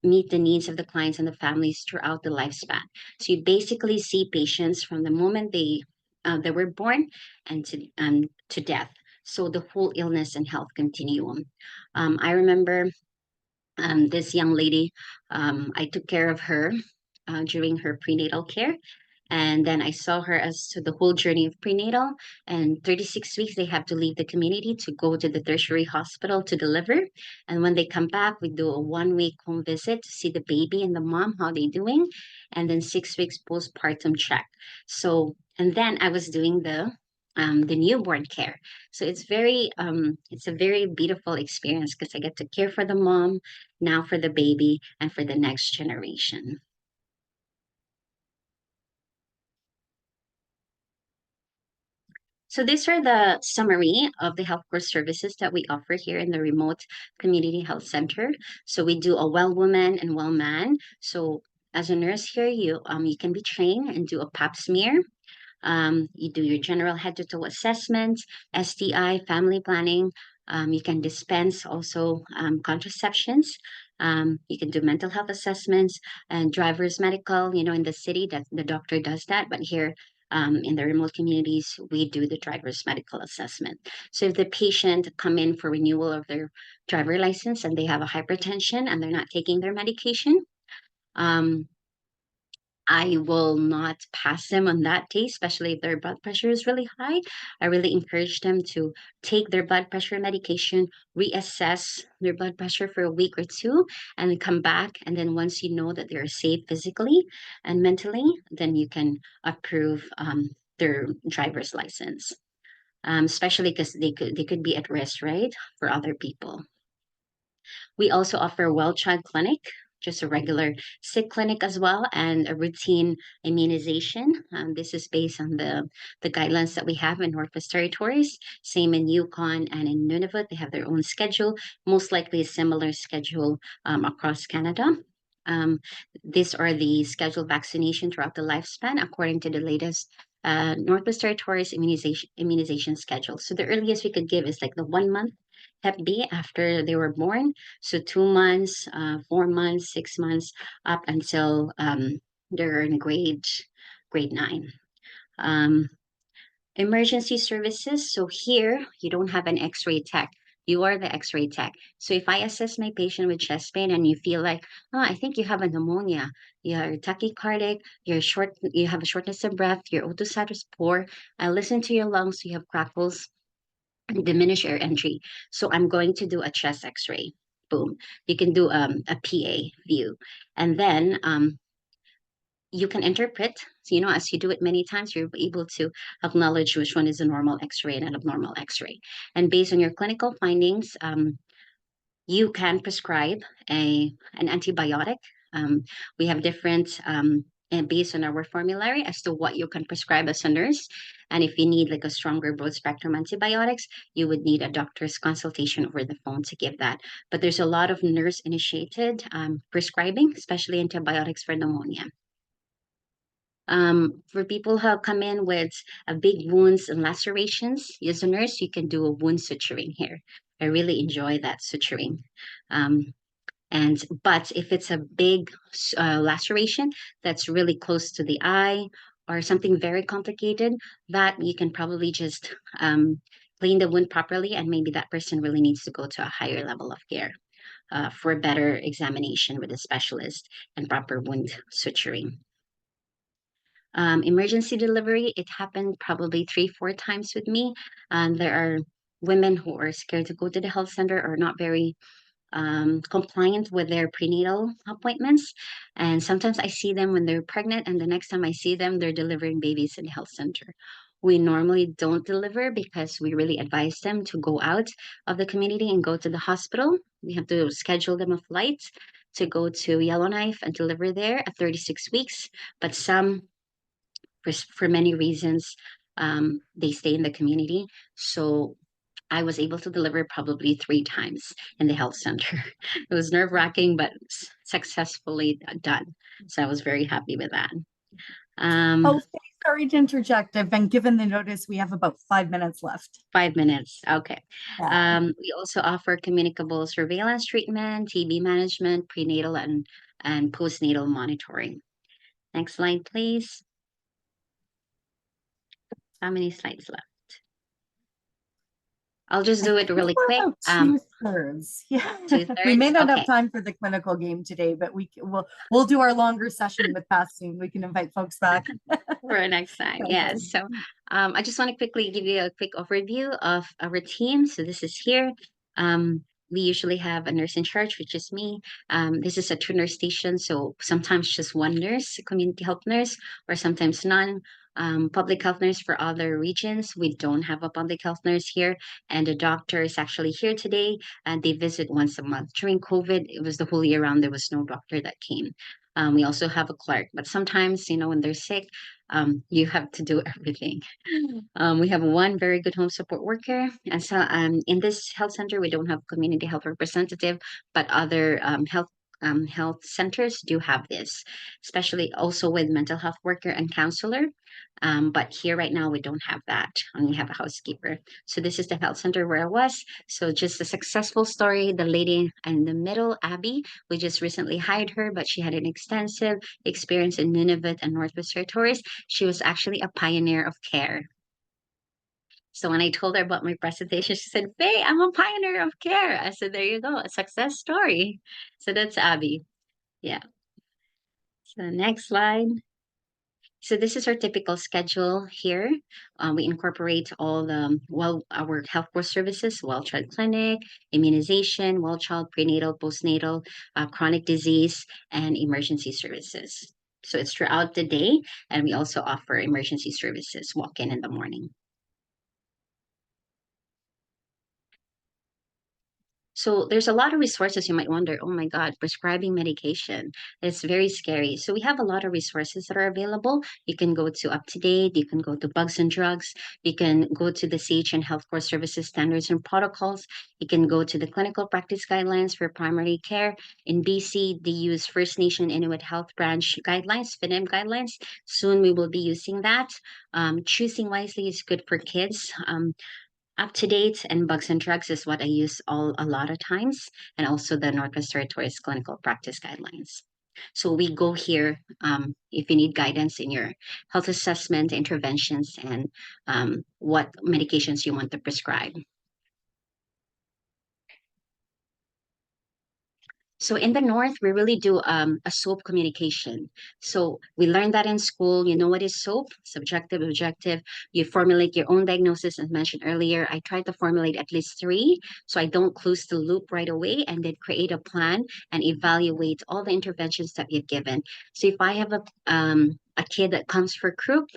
meet the needs of the clients and the families throughout the lifespan. So you basically see patients from the moment they were born and to death. So the whole illness and health continuum. I remember this young lady, I took care of her during her prenatal care. And then I saw her as to the whole journey of prenatal. And 36 weeks, they have to leave the community to go to the tertiary hospital to deliver. And when they come back, we do a 1 week home visit to see the baby and the mom, how they doing. And then 6 weeks postpartum check. So, and then I was doing the newborn care. So it's a very beautiful experience because I get to care for the mom, now for the baby, and for the next generation. So these are the summary of the healthcare services that we offer here in the remote community health center. So we do a well woman and well man. So as a nurse here, you can be trained and do a pap smear. You do your general head to toe assessment, STI, family planning. You can dispense also contraceptions. You can do mental health assessments and driver's medical. You know, in the city, that the doctor does that, but here in the remote communities, we do the driver's medical assessment. So if the patient come in for renewal of their driver license and they have a hypertension and they're not taking their medication, um, I will not pass them on that day, especially if their blood pressure is really high. I really encourage them to take their blood pressure medication, reassess their blood pressure for a week or two, and then come back. And then once you know that they're safe physically and mentally, then you can approve their driver's license. Especially because they could be at risk, right, for other people. We also offer a well child clinic. just a regular sick clinic as well, and a routine immunization. This is based on the guidelines that we have in Northwest Territories. Same in Yukon and in Nunavut, they have their own schedule, most likely a similar schedule across Canada. These are the scheduled vaccination throughout the lifespan according to the latest Northwest Territories immunization schedule. So the earliest we could give is like the 1 month Hep B after they were born. So 2 months, 4 months, 6 months, up until they're in grade 9. Um, Emergency services. So here you don't have an X-ray tech. You are the X-ray tech. So if I assess my patient with chest pain and you feel like, oh, I think you have a pneumonia, you're tachycardic, you have a shortness of breath, your O2 status poor, I listen to your lungs, you have crackles, diminish air entry. So I'm going to do a chest X-ray. Boom. You can do a PA view, and then you can interpret. So, as you do it many times, you're able to acknowledge which one is a normal X-ray and an abnormal X-ray. And based on your clinical findings, you can prescribe an antibiotic. We have different and based on our formulary as to what you can prescribe as a nurse. And if you need like a stronger broad spectrum antibiotics, you would need a doctor's consultation over the phone to give that. But there's a lot of nurse initiated prescribing, especially antibiotics for pneumonia. For people who have come in with big wounds and lacerations, as a nurse, you can do a wound suturing here. I really enjoy that suturing. But if it's a big laceration that's really close to the eye or something very complicated, that you can probably just clean the wound properly, and maybe that person really needs to go to a higher level of care for a better examination with a specialist and proper wound suturing. Emergency delivery, it happened probably 3-4 times with me. There are women who are scared to go to the health center or not very compliant with their prenatal appointments. And sometimes I see them when they're pregnant, and the next time I see them, they're delivering babies in the health center. We normally don't deliver because we really advise them to go out of the community and go to the hospital. We have to schedule them a flight to go to Yellowknife and deliver there at 36 weeks. But some, for many reasons, they stay in the community. So I was able to deliver probably 3 times in the health center. It was nerve wracking, but successfully done. So I was very happy with that. Oh, sorry to interject. I've been given the notice. We have about 5 minutes left. 5 minutes. Okay. Yeah. We also offer communicable surveillance treatment, TB management, prenatal and postnatal monitoring. Next slide, please. How many slides left? I'll just do it really We're quick. about 2/3. Yeah. 2/3. We may not Okay. have time for the clinical game today, but we'll do our longer session with Pat soon. We can invite folks back. For next time. Yes. So I just want to quickly give you a quick overview of our team. So this is here. We usually have a nurse in charge, which is me. This is a 2 nurse station. So sometimes just one nurse, a community health nurse, or sometimes none. Public health nurse for other regions. We don't have a public health nurse here. And the doctor is actually here today. And they visit once a month. During COVID, it was the whole year round. There was no doctor that came. We also have a clerk, but sometimes, when they're sick, you have to do everything. We have one very good home support worker. And so in this health center, we don't have community health representative, but other health centers do have this, especially also with mental health worker and counselor. But here right now, we don't have that. Only have a housekeeper. So this is the health center where I was. So just a successful story. The lady in the middle, Abby, we just recently hired her, but she had an extensive experience in Nunavut and Northwest Territories. She was actually a pioneer of care. So when I told her about my presentation, she said, "Faye, I'm a pioneer of care." I said, "There you go, a success story." So that's Abby. Yeah. So next slide. So this is our typical schedule here. We incorporate all our healthcare services, well child clinic, immunization, well child prenatal, postnatal, chronic disease, and emergency services. So it's throughout the day, and we also offer emergency services, walk-in in the morning. So there's a lot of resources. You might wonder, oh my God, prescribing medication. It's very scary. So we have a lot of resources that are available. You can go to Up to Date, you can go to Bugs and Drugs, you can go to the CHN Health Core Services Standards and Protocols, you can go to the Clinical Practice Guidelines for Primary Care. In BC, they use First Nation Inuit Health Branch Guidelines, FINIM guidelines. Soon we will be using that. Choosing wisely is good for kids. Up to Date and Bugs and Drugs is what I use a lot of times, and also the Northwest Territories Clinical Practice Guidelines. So we go here if you need guidance in your health assessment, interventions, and what medications you want to prescribe. So in the North, we really do a SOAP communication. So we learned that in school. You know what is SOAP? Subjective, objective. You formulate your own diagnosis, as mentioned earlier. I try to formulate at least 3, so I don't close the loop right away, and then create a plan and evaluate all the interventions that we've given. So if I have a kid that comes for croup,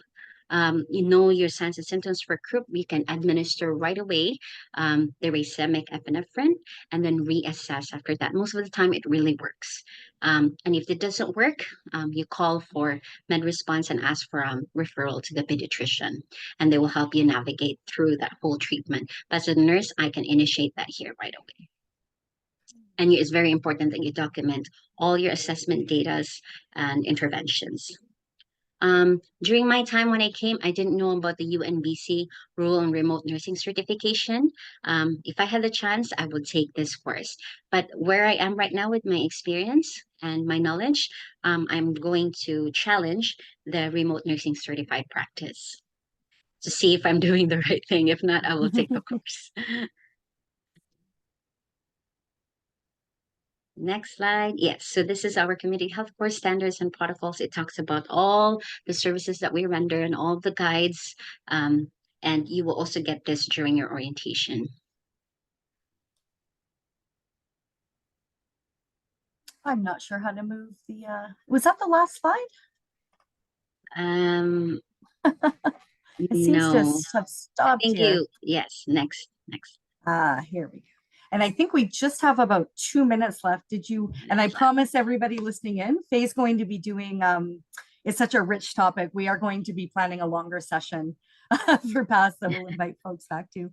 you know your signs and symptoms for croup, we can administer right away the racemic epinephrine and then reassess after that. Most of the time, it really works. And if it doesn't work, you call for med response and ask for referral to the pediatrician, and they will help you navigate through that whole treatment. But as a nurse, I can initiate that here right away. And it's very important that you document all your assessment data and interventions. During my time when I came, I didn't know about the UNBC Rural and Remote Nursing Certification. If I had the chance, I would take this course. But where I am right now with my experience and my knowledge, I'm going to challenge the Remote Nursing Certified Practice to see if I'm doing the right thing. If not, I will take the course. Next slide. Yes, so this is our community health core standards and protocols. It talks about all the services that we render and all the guides. And you will also get this during your orientation. I'm not sure how to move the, was that the last slide? It seems to No, have stopped thank here. you. Yes, next. Here we go. And I think we just have about 2 minutes left. Did you, and I promise everybody listening in, Faye's going to be doing, it's such a rich topic. We are going to be planning a longer session for past that we'll invite folks back to.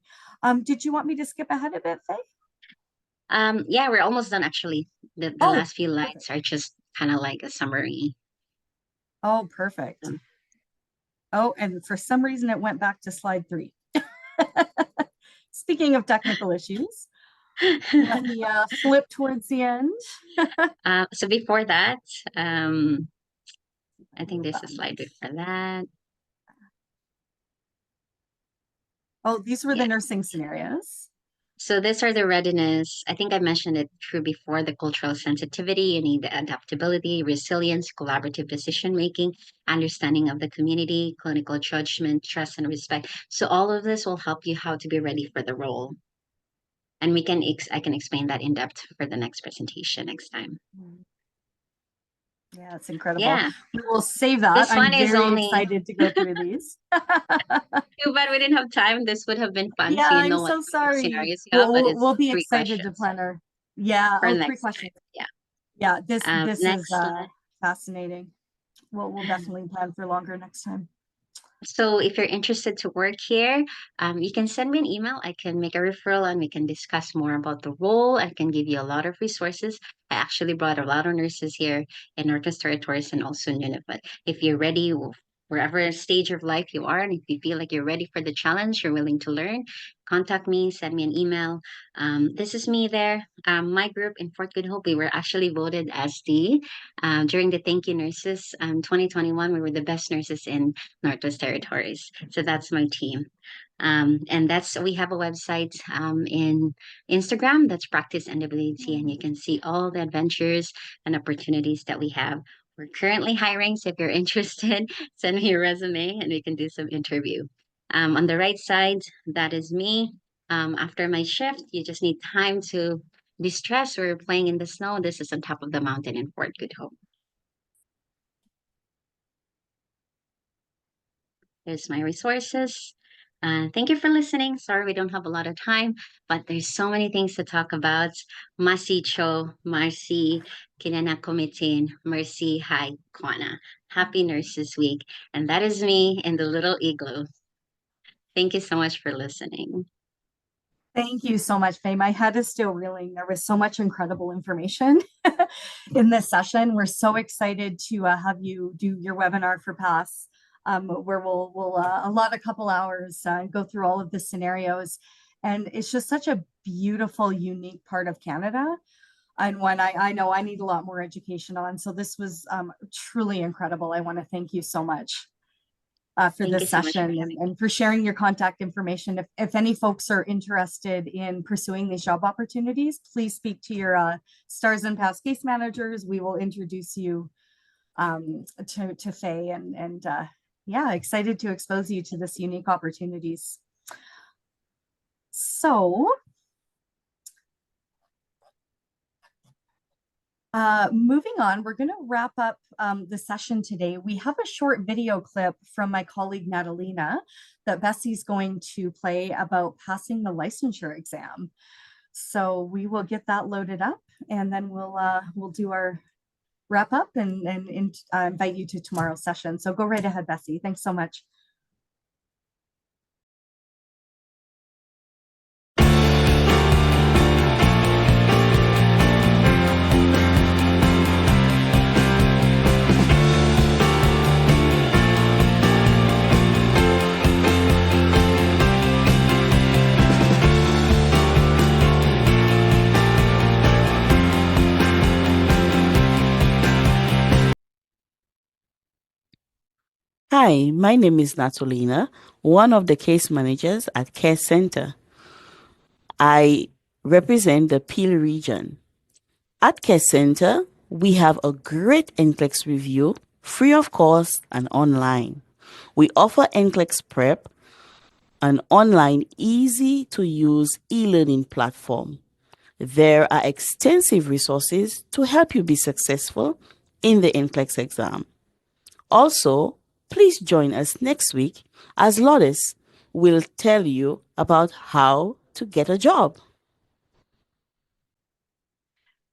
Did you want me to skip ahead a bit, Faye? Yeah, we're almost done actually. The last few lines are just kind of like a summary. Oh, perfect. Oh, and for some reason it went back to slide 3. Speaking of technical issues, let me flip towards the end. So before that, I think there's a slide before that. Oh, these were the nursing scenarios. So these are the readiness. I think I mentioned it through before, the cultural sensitivity, you need the adaptability, resilience, collaborative decision making, understanding of the community, clinical judgment, trust and respect. So all of this will help you how to be ready for the role. And I can explain that in depth for the next presentation next time. Yeah, it's incredible. Yeah. We will save that. This I'm one is very only excited to go through these. too bad we didn't have time. This would have been fun. Yeah, So you I'm know so what sorry. scenarios you have, but it's We'll be 3 excited to questions plan our, yeah, for oh, 3 next questions. time. Yeah. Yeah, this is Next slide. fascinating. We'll definitely plan for longer next time. So if you're interested to work here, you can send me an email. I can make a referral and we can discuss more about the role. I can give you a lot of resources. I actually brought a lot of nurses here in Northwest Territories and also Nunavut. If you're ready, wherever stage of life you are, and if you feel like you're ready for the challenge, you're willing to learn, contact me, send me an email. This is me there. My group in Fort Good Hope, we were actually voted as during the Thank You Nurses 2021, we were the best nurses in Northwest Territories. So that's my team. And we have a website in Instagram, that's Practice NWT, and you can see all the adventures and opportunities that we have. We're currently hiring, so if you're interested, send me your resume and we can do some interview. On the right side, that is me. After my shift, you just need time to distress. We're playing in the snow. This is on top of the mountain in Fort Good Hope. There's my resources. Thank you for listening. Sorry we don't have a lot of time, but there's so many things to talk about. Masi cho, marcy, kinanakomitin, mercy, hi, kwana. Happy Nurses Week. And that is me in the little igloo. Thank you so much for listening. Thank you so much, Faye. My head is still reeling. There was so much incredible information in this session. We're so excited to have you do your webinar for PASS, where we'll allot a couple hours, go through all of the scenarios. And it's just such a beautiful, unique part of Canada, and one I know I need a lot more education on. So this was truly incredible. I want to thank you so much for Thank you this so much for session and for sharing your contact information. If any folks are interested in pursuing these job opportunities, please speak to your STARS and PASS case managers. We will introduce you to Faye, and yeah, excited to expose you to this unique opportunities. So moving on, we're going to wrap up the session today. We have a short video clip from my colleague Natalina that Bessie's going to play about passing the licensure exam. So we will get that loaded up, and then we'll do our wrap up and invite you to tomorrow's session. So go right ahead, Bessie. Thanks so much. Hi, my name is Natolina, one of the case managers at Care Center. I represent the Peel region. At Care Center, we have a great NCLEX review, free of cost and online. We offer NCLEX Prep, an online, easy-to-use e-learning platform. There are extensive resources to help you be successful in the NCLEX exam. Also, please join us next week as Lourdes will tell you about how to get a job.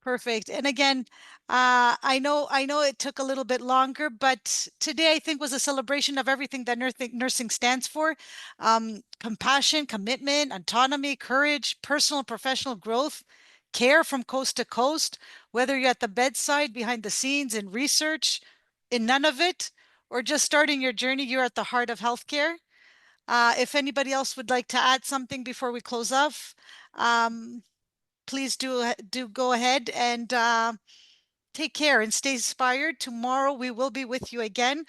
Perfect. And again, I know it took a little bit longer, but today I think was a celebration of everything that nursing stands for. Compassion, commitment, autonomy, courage, personal and professional growth, care from coast to coast, whether you're at the bedside, behind the scenes, in research, in none of it, or just starting your journey, you're at the heart of healthcare. If anybody else would like to add something before we close off, please do go ahead and take care and stay inspired. Tomorrow we will be with you again,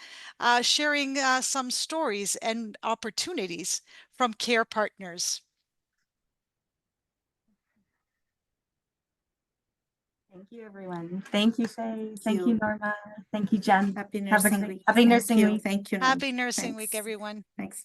sharing some stories and opportunities from care partners. Thank you, everyone. Thank you, Faye. Thank you, Norma. Thank you, Jen. Happy Have a Nursing great, Week. happy Thank Nursing you. Week. Thank you. Happy Nursing Thanks. Week, everyone. Thanks.